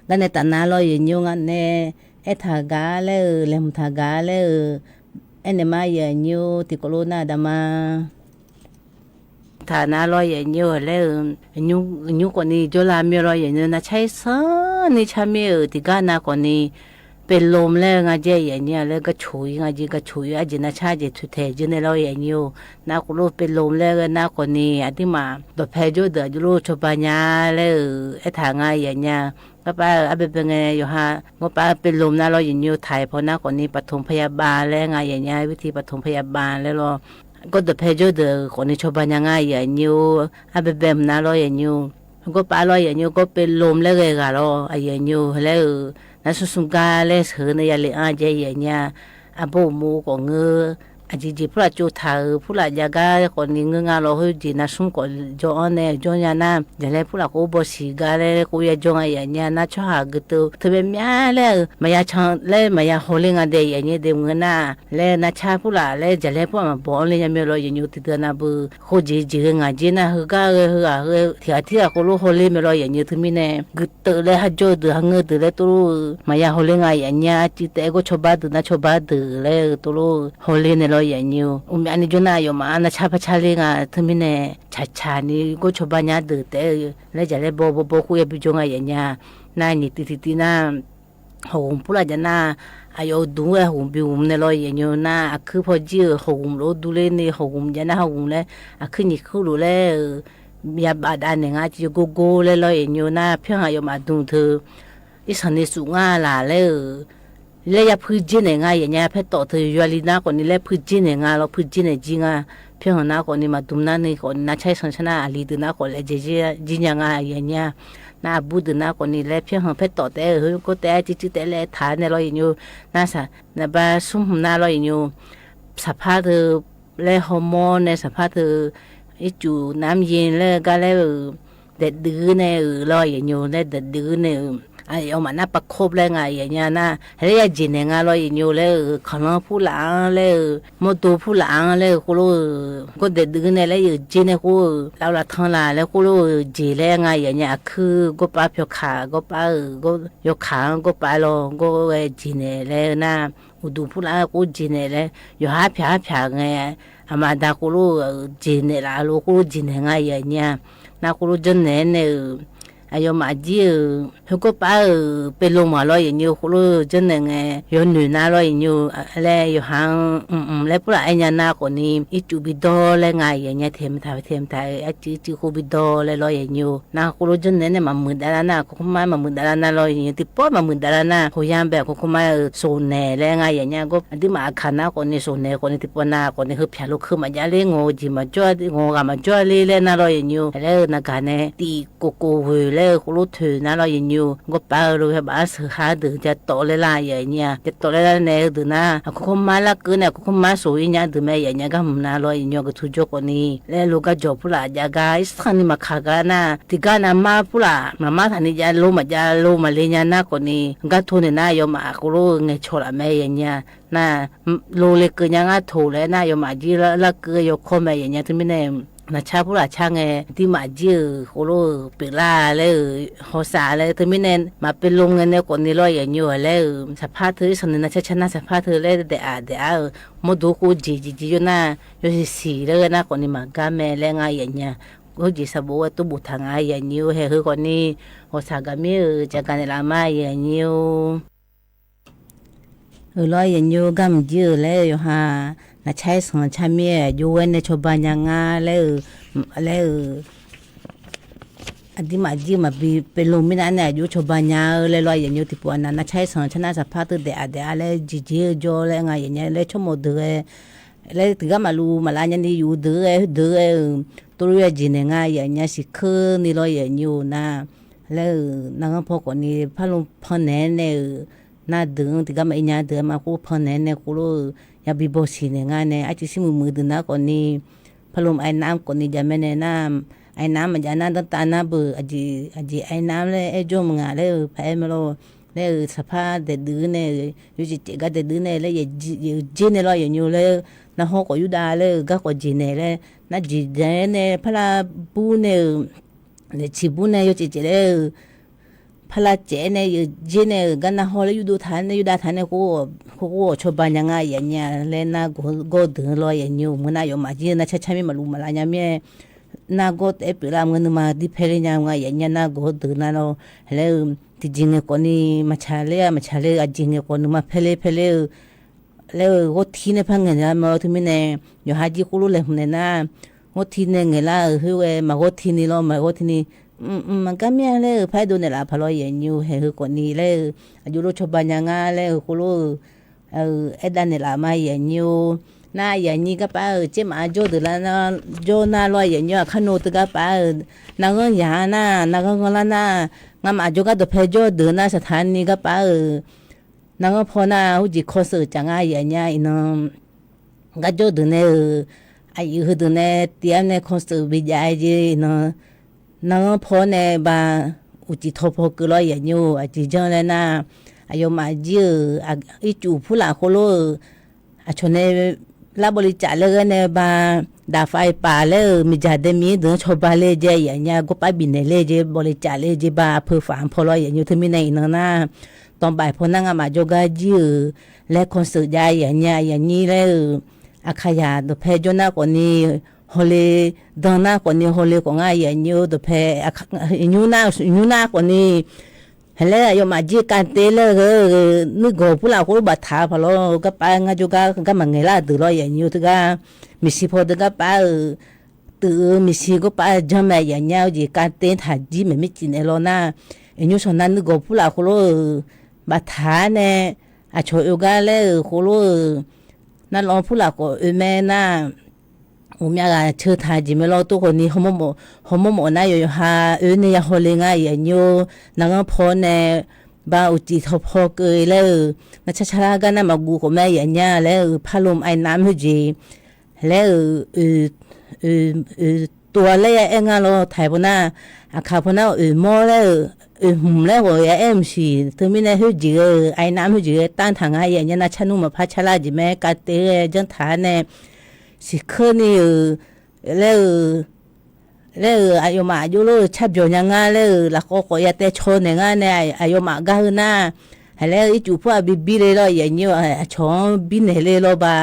กันในตาหน้าลอยอย่างยูกันในทากาเลยมทากาเลยเนี่ยมาอย่างยูที่กูรู้หน้าดามาฐานะลอยอย่างยูเลยยูคนนี้จุฬามีลอยอย่างยูนะใช้ซะนี่ชามีที่กานาคนนี้เป็นลมแล้วงาเจอย่างเนี้ยแล้วก็ฉุยงาจีก็ฉุยอาจินะชาเจทุเทจในลอยอย่างยูนากูรู้เป็นลมแล้วนาคนนี้อันที่มาแบบแพจูเดอรู้ชปัญญาแล้วทางงาอย่างเนี้ยก็ป้าเป็นไงอยู่ฮะก็ป้าเป็นลมนะลอยอย่างยูไทยเพราะนาคนนี้ปฐมพยาบาลแล้วงาอย่างเนี้ยวิธีปฐมพยาบาลแล้วก็เดเพจเดอคนนี้ชปัญญาง่ายอย่างยูเป็นนะลอยอย่างยูก็ป้าลอยอย่างยูก็เป็นลมแล้วไงกันลออย่างยูแล้วนั่นสุดกาเลสเฮนยาเลอาเจอย่างเนี้ยอาบูมูก็เงืออาจีพระจูทาผู้หลักยากาคนนี้เงืองาเราให้จีน่าสุ่มก็จอนเนี่ยจอนยานาจะเลยผู้หลักกูบอสีกาเลยกูยาจงอย่างเนี้ยน่าชอบกตัวเธอเป็นมีอะไรมายาช่างเลยมายาโฮลิงอะไรอย่างเงี้ยเดี๋ยวเงินน่ะเลยน่าชอบผู้หลักเลยจะเลยผู้มาบอกเลยยังไม่รู้อย่างยูติดนะบุเขาจีงาจีน่าฮึกาที่กูรู้โฮลิไม่รู้อย่างยูที่มีเนี่ยกตัวเลยฮัจโจตัวฮังเงอตัวเลยตัวมายาโฮลิงอย่างเงี้ยจิตเอก็ชอบตัวน่าชอบตัวเลยตัวโฮลิเนี่ยอย่างนี้อันนี้จุน่าอยู่มาอันนั้นชาพชาลิงอ่ะทั้งมีเนี่ยชานี่ก็ชอบบ้านยาดื้อแต่แล้วจะเลยบอกคุยกับจงอย่างเงี้ยน่านี่ติน่าหงพูดอะไรน่าอายุดูไอ้หงบิวเนี่ยลอยอย่างนี้น่าคือพอจีหงรู้ดูเลยนี่หงจะน่าหงเลยคือนี่คือรู้เลยยาบาดานเนี่ยง่ายจีโกเลยลอยอย่างนี้น่าเพียงอายุมาดูเธออีสันนิสุง่าล่ะเลยเลยอย่าพูดจีนเองอ่ะอย่างเงี้ยเพื่อต่อเธออยู่ลีน่าคนนี้เลยพูดจีนเองอ่ะเราพูดจีนเองจริงอ่ะเพื่อนน้าคนนี้มาดุมน้านี่คนน่าใช้สัญชาติอาลีดูน้าคนเลยเจ๊จีนยังอ่ะอย่างเงี้ยน้าบูดูน้าคนนี้เลยเพื่อนเพื่อต่อแต่ก็แต่จีแต่เลยฐานเนี่ยเราอย่างอยู่น่าสะน่าบ้าสุ่มน้าเราอย่างอยู่สภาพเธอเลยฮอร์โมนในสภาพเธอไอ้จูน้ำเย็นเลยก็เลยเด็ดดื้อเนี่ยเราอย่างอยู่เลยเด็ดดื้อเนี่ยไอ้เอามาหน้าประคบเลยไงอย่างเงี้ยนะเฮ้ยจีนเนี่ยไงเราอย่างอยู่เลยขนมผู้หลังเลยมดูผู้หลังเลยกูรู้ก็เด็ดดื้อเนี่ยเลยจีนเนี่ยกูเราละทั้งละแล้วกูรู้จีเลยไงอย่างเงี้ยคือก็ป้าเพียวขาก็ป้าก็ยกขาก็ป้าลงก็จีนเนี่ยเลยนะดูผู้หลังกูจีนเนี่ยเลยอยู่หาเพียไงอามาดากูรู้จีนเนี่ยละรู้กูจีนเนี่ยไงอย่างเงี้ยนะกูรู้จนเนี่ยอายุมาจีเขาก็ป้าเป็นลมมาลอยอย่างนี้เขารู้จนเนี่ยไงย้อนหนุนน่าลอยอย่างนี้แล้วอยู่ห่างแล้วพวกไอ้เนี่ยน่าคนนี้อีจูบิดอแล้วไงอย่างเงี้ยเทมไทยไอ้จีคูบิดอแล้วลอยอย่างนี้น่าเขารู้จนเนี่ยมามือดาราน่าเขาไม่มามือดาราน่าลอยอย่างนี้ที่ป้อมามือดาราน่าเขายามแบบเขาไม่โซนแน่แล้วไงอย่างเงี้ยก็ที่มาขันน่าคนนี้โซนแน่คนนี้ที่ป้อน่าคนนี้คือพิจารณาคือมาจะเลี้ยงจีมาจ่อกันมาจ่อเลี้ยน่าลอยอย่างนี้แล้วนักการเนี่ยตีโกเวแล้วกูรู้ถือนะเราอย่างอยู่ก็ป้ารู้ให้บ้าสือหาดื้อจะโตเลยล่ะอย่างเงี้ยจะโตเลยล่ะเนี่ยดื้อนะกูคงมาละกูเนี่ยกูคงมาสวยเนี่ยดื้อแม่อย่างเงี้ยก็มันน่าเราอย่างเงี้ยก็ทุจคนนี้แล้วลูกก็จบผู้ละจะกายสักนี่มาขากานะที่กานะมาผู้ละมาทันนี้จะรู้มาเลี้ยงนะคนนี้ก็ทุนเนี่ยนะยอมมากูรู้ไงโชละแม่อย่างเงี้ยนะรู้เลยกูยังก็ถูเลยนะยอมมาจีละกูยกข้อแม่อย่างเงี้ยที่ไม่แน่นาชาผู้หลาช่างไงที่มาเจอโคโลเปล่าเลยโฮสาเลยที่ไม่เน้นมาเป็นลงเงินเนี่ยคนนี้ลอยอย่างอยู่เลยสภาพเธอสนนาชนะสภาพเธอเลยเดี๋ยวมดูกูจีอยู่นะอยู่สีเลยนะคนนี้มากาแม่เลยไงอย่างเงี้ยก็จีสบู่ตัวบุตรทางไงอย่างอยู่เฮ้ยคนนี้โฮสากามีจากการละมาอย่างอยู่ลอยอย่างอยู่กัมเจอเลยอยู่ฮะน่าใช้สัญชาติเมียอยู่ในชาวบ้านยังไงแล้วอันที่มาจีมาเป็นลมไม่นานเนี่ยอยู่ชาวบ้านยังเลยลอยอย่างอยู่ที่ปวนน่าใช้สัญชาติสภาพตัวเดียวเลยจีจ่อเลยไงอย่างเงี้ยเลยชั่วโมงเดือเลยถึงก็มาลูมาลายันนี่อยู่เดือตัวเรื่องจีนไงอย่างเงี้ยสิคือนี่ลอยอย่างอยู่นะแล้วนั่งพอคนนี้พาลงพอแน่เนี่ยน่าดึงที่ก็มาอีน่าเดือมากูพอแน่เนี่ยกูรู้ยาบีบอสีเนี่ยงานเนี่ยอาจจะสิมือดึงนะคนนี้พลุมไอ้น้ำคนนี้จะไม่แนะนำไอ้น้ำมันจะน่าตั้งตาหน้าเบื่ออาจีไอ้น้ำเลยไอ้จมงาเลยแพ้ไม่รู้ แล้วสภาเด็ดดื้อเนี่ยอยู่จิก็เด็ดดื้อเนี่ยแล้วอย่าจีเนี่ยเราอย่าอยู่เลยนะฮอกอยู่ได้เลยก็กจีเนี่ยเลยนะจีเนี่ยพลาปูเนี่ยเนี่ยชีปูเนี่ยอยู่จิเลยพลาเจเนี่ยอยู่จีเนี่ยกันนะฮอลอยู่ดูทานอยู่ได้ทานเนี่ยกูชอบบ้านยังไงอย่างเงี้ยเลยนะกูดื้อเราอย่างอยู่มันน่าอยู่มาจีนะช้าๆไม่มารู้มาละเนี่ย na got e pila ngân mà đi phê nhà ngay vậy nha na got từ na nó hele thì jinge koni machale a jinge koni ma phele le got thi ne phang nga ma thu mine yo haji kulu le hne na got thi ne ngela huwe ma got thi ni lo ma got thi ni ma kamya le phai do ne la phalo ye nyu he koni le aju lo choba nya nga le kulu edan ne la ma ye nyu na ya ni ga pa che ma jo de la na jo na lo ya nya khano de ga pa na ngo ya na ngo la na nga ma jo ga de phe jo de na sa than ni ga pa na ngo pho na hu ji kho se cha nga ya nya ino ga jo de ne ai hu de ne tiam ne kho se bi ja ji no na ngo pho ne ba u ji tho pho ku lo ya nyu a ji jo le na ayo ma ji a i chu phu la kho lo a chone la boli chale ne ba da fai pa le mi ja de mi de choba le je ya nya go pa bi ne le je boli chale je ba phu fan pho lo ya nyu thmi nei na na ton bai pho na nga ma jo ga ji le concert ja ya nya ya ni le akhaya do phe jo na ko ni hole dona ko ni hole ko nga ya nyu do phe nyu na ko ni hele yo ma ji kan te le ni go pula ko ba tha pha lo ka pa nga jo ga ma nge la du lo ya nyu tu ga mi si pho de ga pa tu mi si go pa jam ma ya nya ji kan te tha ji me mi chi ne lo na nyu so na ni go pula ko lo ba tha ne a cho yo ga le ko lo na lo pula ko me na我们个车台前面老多个你好么那有哈你也好另外也有那个婆呢把有几头婆个了那查个那么古个咩人呀了怕龙爱南去了ตัวเลยเองอ่ะเราถ่ายพน่ะอาคาพน่ะมอเลยหุ่มเลยว่าเอ็มซีถึงมีเนี่ยหุ่นจีไอ้น้ำหุ่นจีตั้งทางไอ้ยังน่ะฉันนุ่มพัชราจีแม่กัดเตะจังฐานเนี่ยสิคืนนี่แล้วอายุมาอยู่รู้ชับอยู่ยังไงแล้วแล้วก็อยากแต่ชนยังไงเนี่ยอายุมาก็คือน่ะแล้วอีจูพวกบีเลยเราอย่างนี้ชอนบินเลยเราบ้า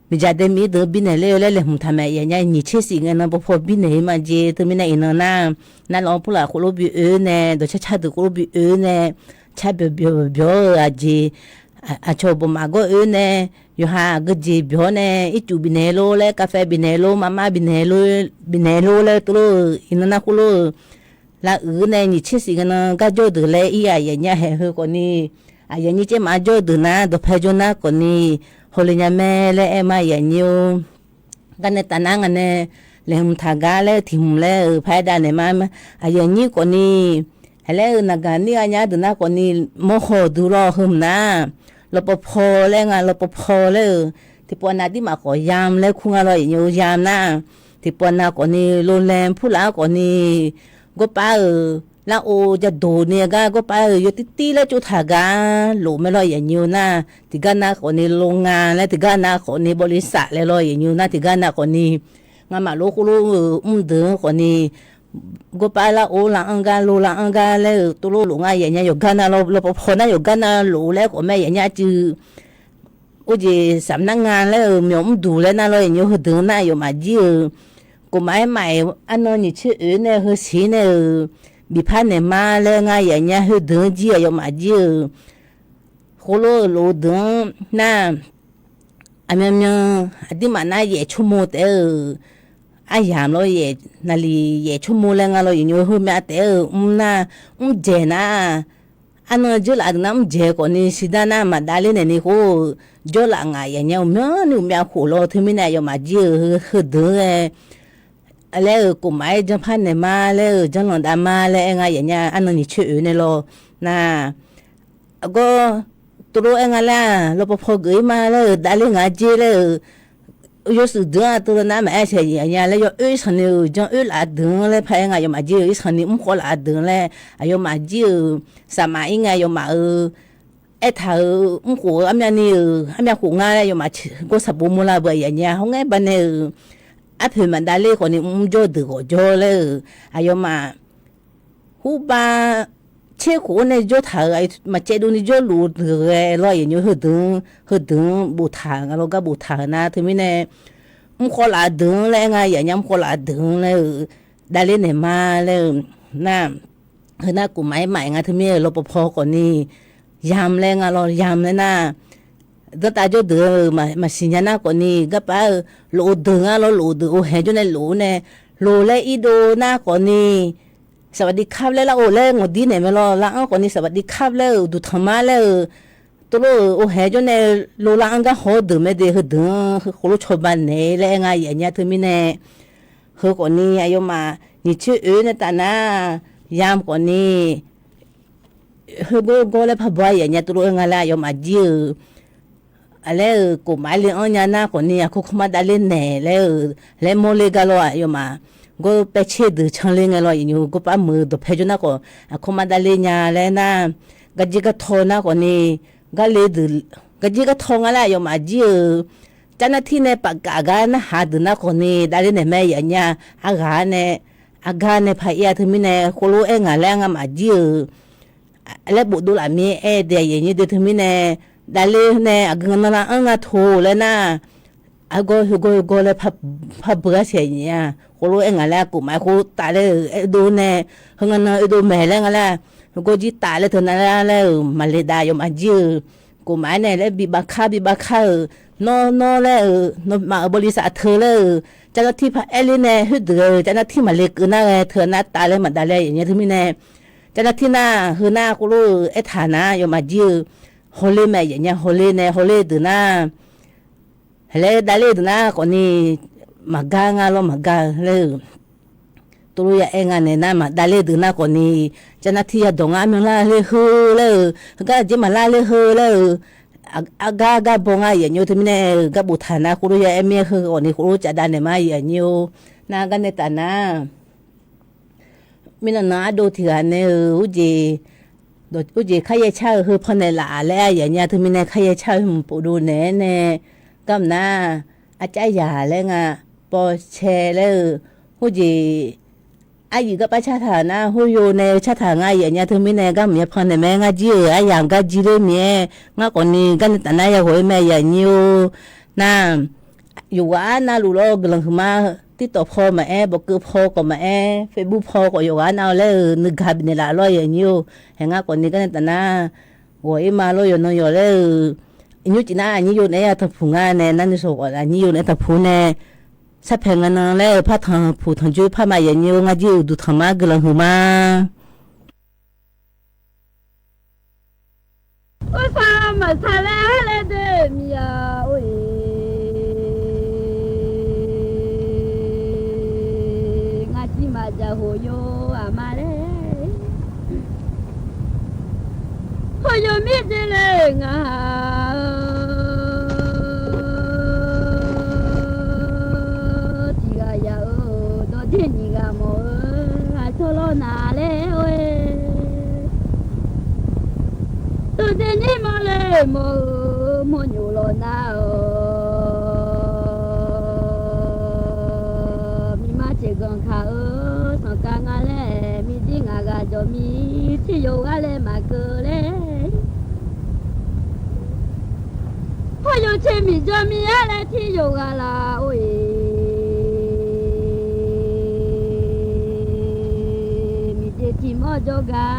มีจัดเดมีเดบินเลยแล้วหุ่นทำไมอย่างนี้นี่เชื่อสิ่งนั้นพอบินเลยมาเจตัวมีน่ะอินน่ะนั่นเราพูดละคนรู้บีเนี่ยโดยชัดๆตัวรู้บีเนี่ยชับเบียวอาเจอาชอบมาก็เนี่ยอยู่หาก็จีบอยู่เนี่ยอีจูบินเฮโลเลยกาแฟบินเฮโลมาม่าบินเฮโลเลยตัวอินน่ะคุณรู้ละเนี่ยนี่เชื่อสิ่งนั้นก็จดเลยอีอย่างเงี้ยเฮ้คนนี้อย่างนี้จะมาจดนะตัวเพจนะคนนี้ฮอลลียาแม่เลยมาอย่างนี้กันเนี่ยตานังเนี่ยเลยมุทากาเลยทิมเลยพายได้เนี่ยมาอย่างนี้คนนี้แล้วนักการนี่อันนี้ตัวนักคนนี้โมโหดูรอหึมนะเราปพอเลยงานเราปพอเลยที่ปนาที่มาขอยามเลยคุ้งอะไรอยู่ยามนะที่ปนาคนนี้โรงแรมผู้ละคนนี้ก็ไปแล้วโอจะโดเนี่ยก็ไปอยู่ตีแล้วจุดถากาหลูไม่รออย่างอยู่นะที่กันนะคนนี้โรงงานและที่กันนะคนนี้บริษัทเลยรออย่างอยู่นะที่กันนะคนนี้งานมาลูกเดือคนนี้ก็ไปแล้วโอหลังอังกาลูหลังอังกาแล้วตัวลูกหลงอะไรอย่างเงี้ยอยู่กันนะเราพอนะอยู่กันนะหลูแล้วก็แม่อย่างเงี้ยจือโอ้ยสำนักงานแล้วมีผมดูแล้วนะเราอย่างเงี้ยเดือหน้าอยู่มาจือก็ไม่ใหม่อันนั้นนี่ชื่อเนี่ยคือสีเนี่ยบีพันเนี่ยมาแล้วไงอย่างเงี้ยเดือจีอยู่มาจือโคโลโลเดือหน้าอันนี้อันที่มันน่าเย่ชั่วโมงแต่ไอ้ยามเราเย่นาลีเย่ชั่วโมงแล้วไงเราอย่างนี้หัวแม่แต่น่ะเจนะอันนั้นจุลาน้ำเจก่อนนี่สิดานะมาได้เลยเนี่ยกูจุลาไงอย่างเงี้ยนี่แม่ขู่เราที่ไม่ได้ยอมมาจื้อเดือแล้วกูไม่จะพันเนี่ยมาแล้วจังหวัดมาแล้วไงอย่างเงี้ยอันนั้นนี่ชื่อเนี่ยเราน่ะก็ตัวเองอะไรเราพอเกยมาแล้วได้เลยไงจีแล้ว有时等啊，都是那么爱吃人家嘞，要二层的，将二拉等嘞，拍个有嘛就一层的，好拉等嘞，还有嘛就什么应该有嘛ไอ้เธอหัวอันนี้อันนี้หัวงาเลยอยู่มาก็สับบุมุลาเบียเนี่ยเขาไงบ้านเนี่ยอัพมันได้เลยคนนี้โจดึกโจเลยอายุมาหูบ้าเชื่อคนเนี่ยโจเธอไอ้มาเจดูนี่โจรู้เลยรอยอย่างนี้หืดดึงบูทางเราก็บูทางนะถึงไม่เนี่ยคนละดึงเลยไงอย่างนี้คนละดึงเลยได้เลยเนี่ยมาเลยน่าคือน่ากูไม่ใหม่ไงถึงไม่รปภคนนี้ยามแรงอ่ะเรายามเลยนะก็ตาจะเดือมาสิญญาณคนนี้ก็ไปโหลดเดือเราโหลดเดือโอ้เห็นจนในโหลเนี่ยโหลเลยอีโดหน้าคนนี้สวัสดีครับเลยละโอ้เลยงดดีเนี่ยไม่รอละคนนี้สวัสดีครับเลยดูธรรมะเลยตัวโอ้เห็นจนในโหลละอันก็โหดเดือไม่ได้หืดเดือคือคนรู้ชาวบ้านเนี่ยเลยไงอย่างเงี้ยถึงมีเนี่ยคือคนนี้อายุมานี่ชื่อเนี่ยแต่นะยามคนนี้ก็เลยพบว่าอย่างเงี้ยตัวเองอะไรยอมอาจีอะไรกูมาเลี้ยงเนี่ยนะคนนี้เขาเข้ามาได้เล่นแหน่แล้วโมเลกันเลยยอมมาก็ไปเช็ดช่างเลี้ยงเลยอยู่ก็ป้ามือตัวเพจนะก็เขามาได้เล่นเนี่ยแล้วนะก็จีก็ทอนะคนนี้ก็เลยก็จีก็ทองอะไรยอมอาจีเจ้าหน้าที่เนี่ยปากกากันนะหาดูนะคนนี้ได้เล่นแม่อย่างเงี้ยอากาเนี่ยพายาถึงมีเนี่ยคนรู้เองอะไรงั้นอาจีแล้วบุดูละมีเดียอย่างนี้เดี๋ยวถึงมีเนี่ยได้เลยเนี่ยกันนั่นละงาทูเลยนะก็เลยพับเบื่อเสียเนี่ยคนรู้เองอะไรกูไม่กูตายเลยดูเนี่ยเงินดูแม่แล้วอะไรก็จีตายเลยเท่านั้นแล้วมาเลยได้ยมอาจีกูไม่เนี่ยแล้วบีบาค่านอแล้วมาบริษัทเธอเลยเจ้าหน้าที่พาเนี่ยเดือเจ้าหน้าที่มาเล็กนะเธอหน้าตายเลยมาได้เลยอย่างเงี้ยถึงมีเนี่ยเจ้าหน้าที่น่ะคือหน้ากูรู้ไอ้ฐานะยอมมายื้อฮอลลี่แม่อย่างเงี้ยฮอลลี่เนี่ยฮอลลี่ดูหน้าแล้วได้เลยดูหน้าคนนี้มากางาลมากาเลยตัวรู้ยังไงเนี่ยนะมาได้เลยดูหน้าคนนี้เจ้าหน้าที่ดงอาเมล่าเลยฮือเลยก็จะมาล่าเลยฮือเลยกาบงอาอย่างเงี้ยที่มีเนี่ยก็บุฐานะกูรู้ยังเมียคือคนนี้กูรู้จะได้เนี่ยมาอย่างเงี้ยน่ากันในฐานะมินนาดูที่กันเนี่ยอุจิขยายชาคือพอในหลาแล้วอย่างเงี้ยถึงมินในขยายชาผมปูดูเนี่ยก็น่าอาจารย์ยาแล้วไงพอแชร์แล้วอุจิอายุก็ไปชาตินะหุยในชาติง่ายอย่างเงี้ยถึงมินในก็มีพอในแม่งาจีอาอย่างก็จีเลยเนี่ยงาคนนี้ก็ในแต่ไหนอย่างหัวแม่อย่างเงี้ยน่าอยู่ว่าน่ารู้แล้วกำลังมาที่ต่อพ่อมาบอกคือพ่อก็มาเฟซบุ๊กพ่อก็อยู่ว่าเอาเลยนึกขับเนี่ยละร้อยอย่างนี้เห็นงาคนนี้ก็ในแต่หน้าหัวมาร้อยอยู่น้อยอยู่เลยยุจิน่าอันนี้อยู่ในทับผูงานเนี่ยนั่นจะส่งอันนี้อยู่ในทับผูเนี่ยสับเพลงนั้นเลยพัฒนาผูทางจุดพัฒนาอย่างนี้งาจิดูธรรมะกำลังหัวมาว่าสามาทะเลเลยเดมียโอ้ยมาจะโหโยอามาเลยโหโยมิดเลยงาที่กายาโดดที่นี่กาโมอาโซโลนาเลยโอ้ยตัวเดนี่มาเลยโมยูโลนามีมาเจกันข้ากังอะไรมีดิ้งอากาศจะมีที่อยู่อะไรมาเกิดเลยพออยู่ที่มีจะมีอะไรที่อยู่อะไรโอ้ยมีเจที่มอจกา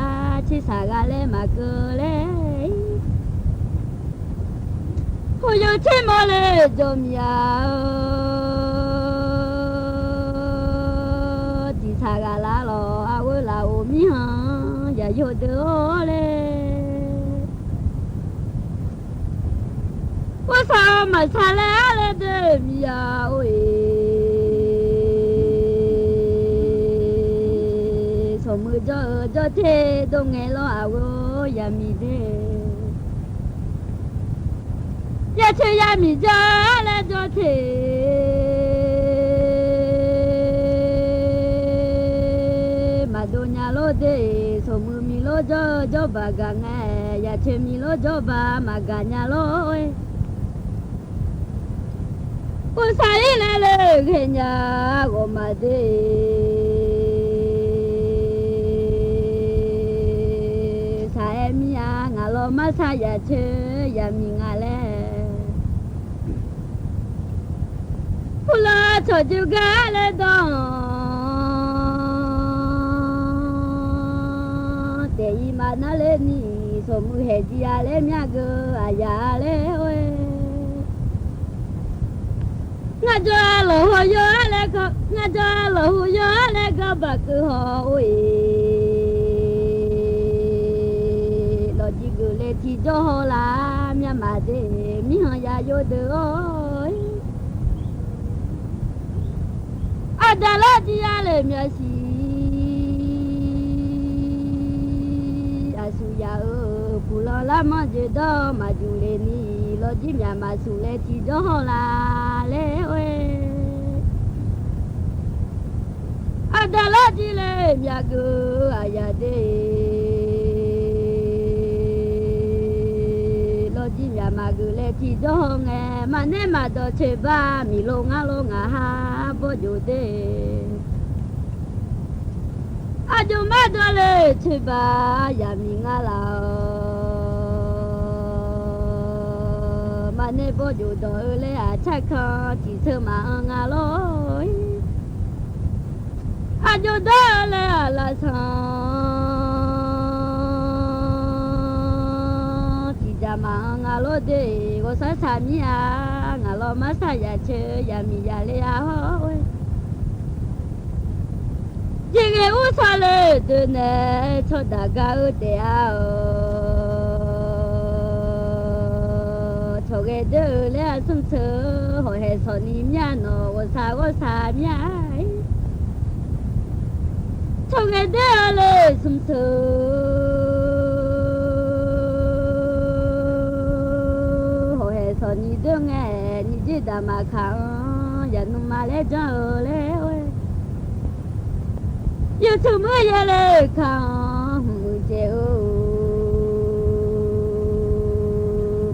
ที่สากอะไรมาเกิดเลยพออยู่ที่มอเลยจะมี사가라 로 아우라 오미하 야 요도래 와사 마살레레 데미야 오이 소무저 저테 동에로 아우 야미데 呀去呀米家来做去，马多nhà lô de，从木米罗做巴干哎，呀去米罗做巴马干nhà lô哎，我啥里来了看呀我马的，啥哎米呀，俺老妈啥呀去呀米俺嘞。不拉错就干了当，这一嘛那嘞你，说木黑子呀嘞面个啊呀嘞喂，我做老虎哟嘞个，我做老虎哟嘞个把个好喂，老几个嘞提着好啦，面嘛的，米行呀有的哦。Adalah dia le miasi asuya pulau lama jedo maju le ni lo ji mya masu le ti do la le we Adalah dia le miago ayade lo ji mya magu le ti do nge mane ma do cheba mi lo nga ha bo jo de ajo ma do le cheba ya mi nga la mane bo jo do le a cha kha ti se ma nga lo ajo do le la sa ma nga lo de go sa sa mi ya nga lo ma sa ya che ya mi ya le ya ho ji ge u sa le de ne cho da ga u de ya cho ge de le sum se ho he so ni mya no go sa mi ya cho ge de le sum se ni đương nghe ni chỉ đã mà khang ya nu mà lẽ cho lẽ ơi yêu thương mới ya lẽ khang mười chiều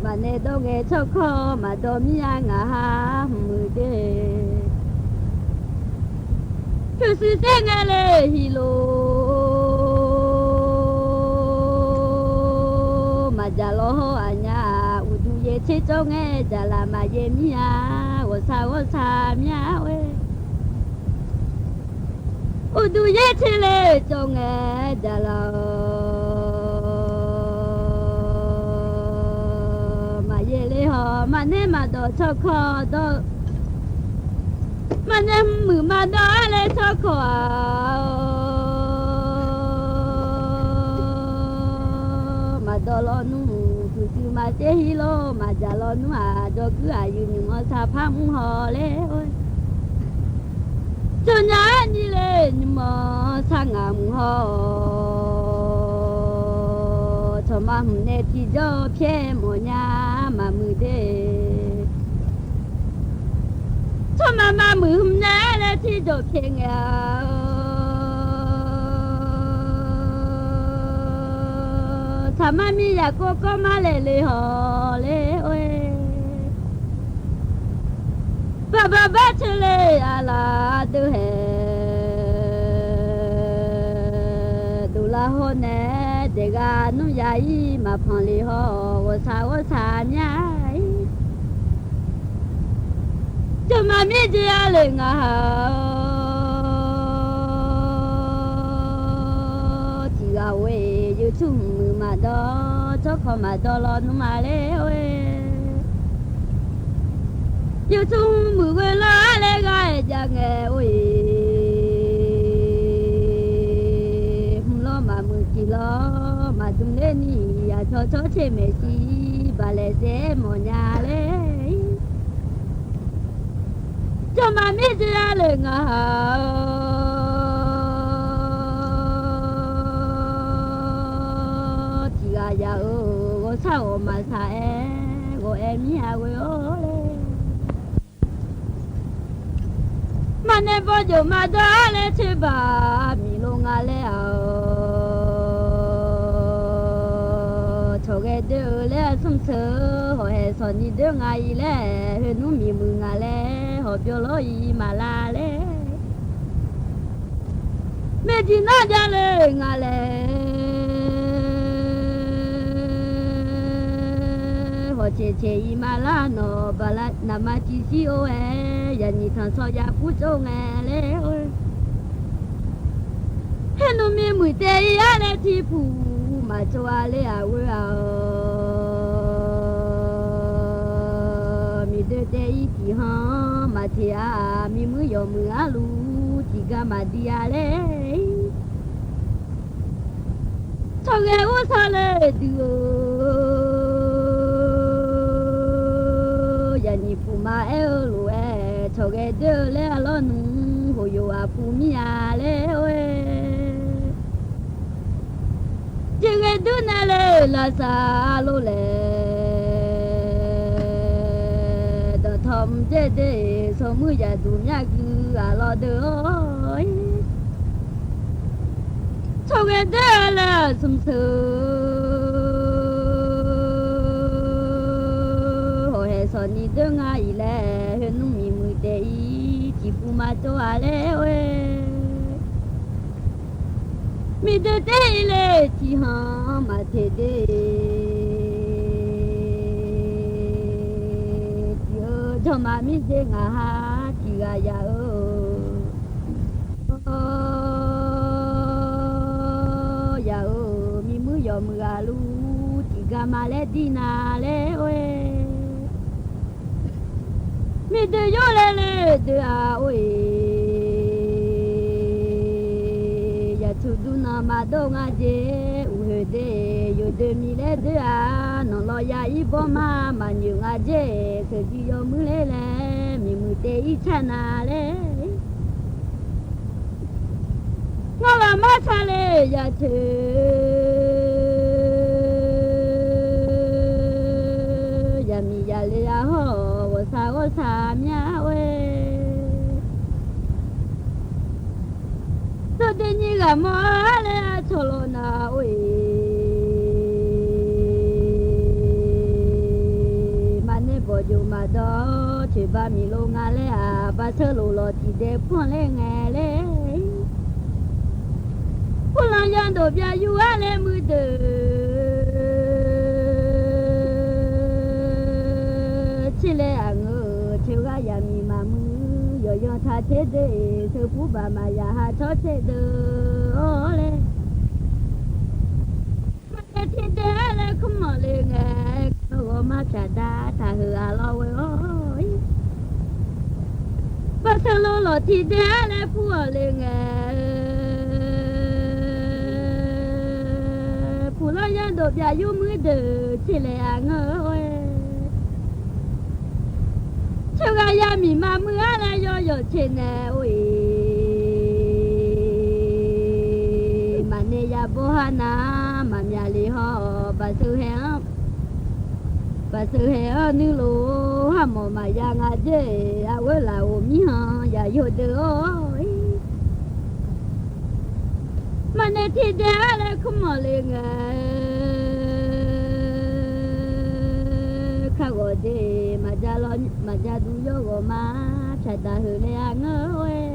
mà nè đâu nghe cho khó mà đâu mi ăn à mười đê cứ sự thế nghe lẽ hi lô mà già lo anh ya chế cho nghe chả là mà dễ mía của sao mía ơi u du dễ chế lệ cho nghe chả là mà dễ lệ họ mà nên mà đó cho khó đó mà nên mử mà đó lệ cho khó mà đó lo nu mà chế hi lô mà chả lo nữa à cho cứ à như những ngõ xa phăng hò lẽ ơi cho nhá đi lên nhưng mà sang ngầm hò cho mà hôm nay thì cho phía một nhà mà mười đê cho mà mười hôm nay là thì cho phía nghèo thà mà mi ya cô có mà lệ họ lệ ơi ba chơi lệ à là đưa hè đủ là hôn nè để gà nó dài mà phong lì họ ở xa nhái cho mà mi chỉ à lệ ngà chỉ là quê yêu chung mà đó cho khó mà đó lo nó mà lẽ ơi yêu chung mười người lá lẽ gai cha nghe ơi không lo mà mười chỉ lo mà chúng lên đi à cho chế mẹ gì bà lẽ dễ một nhà lẽ cho mà biết ra lời ngờ thì gà già có sao mà sai có em mi à quê ô lê mà nè bao giờ mà đã lê chế bà mi lô ngà lê cho cái đứa lê sum sơ họ hè son đi đứa ngày lê hơi nụ mi mưa ngà lê họ biểu lối mà la lê mẹ đi na ra lê ngà lê họ chế chế mà la nó bà la nằm mà chỉ xí ô e giờ nhị thằng so ya phú châu nghe lê ơi hết nó mi mùi tê ya lê thi phù mà cho a lê à ơi à mi đê tê thì ha mà thì à mi mùi yo mùi à lu thì ga mà đi à lê cho nghe ô sa lê đưa nhị phụ mà eo lùe cho cái đứa lẽ lo nung hồi yêu à phụ mi à lẽ ơi chỉ cái đứa này lẽ là sao lô lẽ đó thầm chế để sau mưa giờ đủ nhà cứ à lo đỡ cho cái đứa là sum son ni đứa ngày lẽ hơn nung mi mùi tê chỉ phụ mà cho à lẽ ơi mi đứa tê lẽ chỉ ha mà thế đê chỉ cho mà mi đê ngà ha chỉ gà ya ya mi mùi yo mùi à lu chỉ gà mà lẽ đi na lẽ ơi mi de yo le de a oi ya tu du na ma do nga je u he de yo de mi le de a no lo ya i bo ma nyu nga je se ji yo mu le mi mu te i cha na le nga la ma cha le ya che ya mi ya le ya ho sa mía ơi, sao thế nhỉ cả mỏ lên cho lo na ơi, mà nên bỏ dù mà đó chỉ ba mi lô ngà lẽ à ba sơ lô lò chỉ để phun lên nghe lẽ, phun lang yang đồ bia yu à lẽ mưa từ chỉ lẽ ăn chiều ga ya mi mà mưa yo yo tha thế để sư phụ bà mà ya ha cho thế đỡ lẽ mà thế thế lẽ không mà lẽ nghe nó mà chả đa thà hư à lo ơi bà sao lo lo thì thế lẽ phụ lẽ nghe phụ lo ya đồ bia yu mưa đỡ chỉ lẽ ăn ơi cho cái ya mi mà mưa này yo yo trên này ôi mà này ya bố hana mà nhà li họ bà sư hè nữ lô ham mồ mà ya ngã dê à quên là ôm mi ha ya yo đỡ ôi mà này thì để lại không mà liền khá gọi để mà ra đúng vô gõ má chạy ta hư lê ăn ơi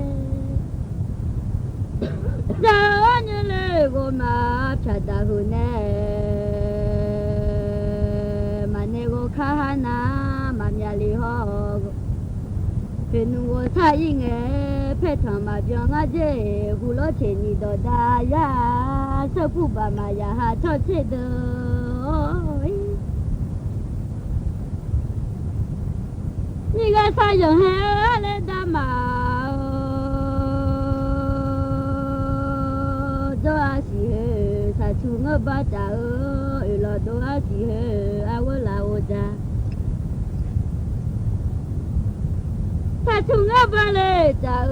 ra như lê gõ má chạy ta hư nè mà nè gõ khá hà ná mà nhà lì họ phê nụ gõ xa y nghe phê thằng mà cho ngá dê hù lô chê nhì đỏ đá ya sơ phụ bà mà ya hà cho chê đơ你个啥人还来打嘛？做啊是啥出我把家了做啊是啊我来我家，啥出我把来家了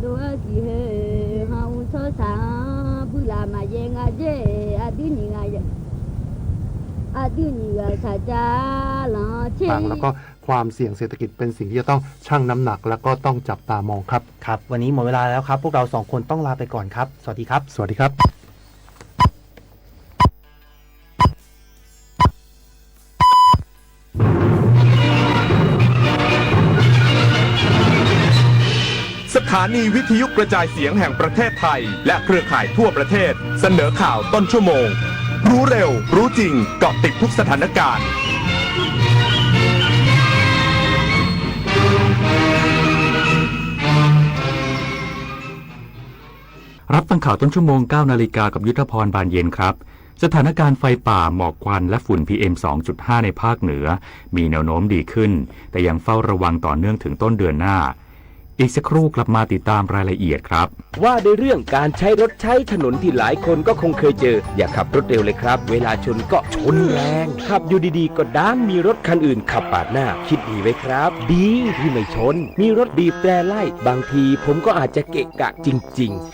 做啊是好说啥不啦嘛也啊这啊对。ฟังแล้วก็ความเสี่ยงเศรษฐกิจเป็นสิ่งที่จะต้องชั่งน้ำหนักแล้วก็ต้องจับตามองครับครับวันนี้หมดเวลาแล้วครับพวกเรา2คนต้องลาไปก่อนครับสวัสดีครับสวัสดีครับสถานีวิทยุกระจายเสียงแห่งประเทศไทยและเครือข่ายทั่วประเทศเสนอข่าวต้นชั่วโมงรู้เร็วรู้จริงเกาะติดทุกสถานการณ์รับฟังข่าวต้นชั่วโมง 9 นาฬิกากับยุทธพรบานเย็นครับสถานการณ์ไฟป่าหมอกควันและฝุ่น PM 2.5 ในภาคเหนือมีแนวโน้มดีขึ้นแต่ยังเฝ้าระวังต่อเนื่องถึงต้นเดือนหน้าอีกสักครู่กลับมาติดตามรายละเอียดครับว่าในเรื่องการใช้รถใช้ถนนที่หลายคนก็คงเคยเจออย่าขับรถเร็วเลยครับเวลาชนก็ชนแรงขับอยู่ดีๆก็ด้านมีรถคันอื่นขับปาดหน้าคิดดีไว้ครับดีที่ไม่ชนมีรถบีบแตรไล่บางทีผมก็อาจจะเกะกะจริงๆ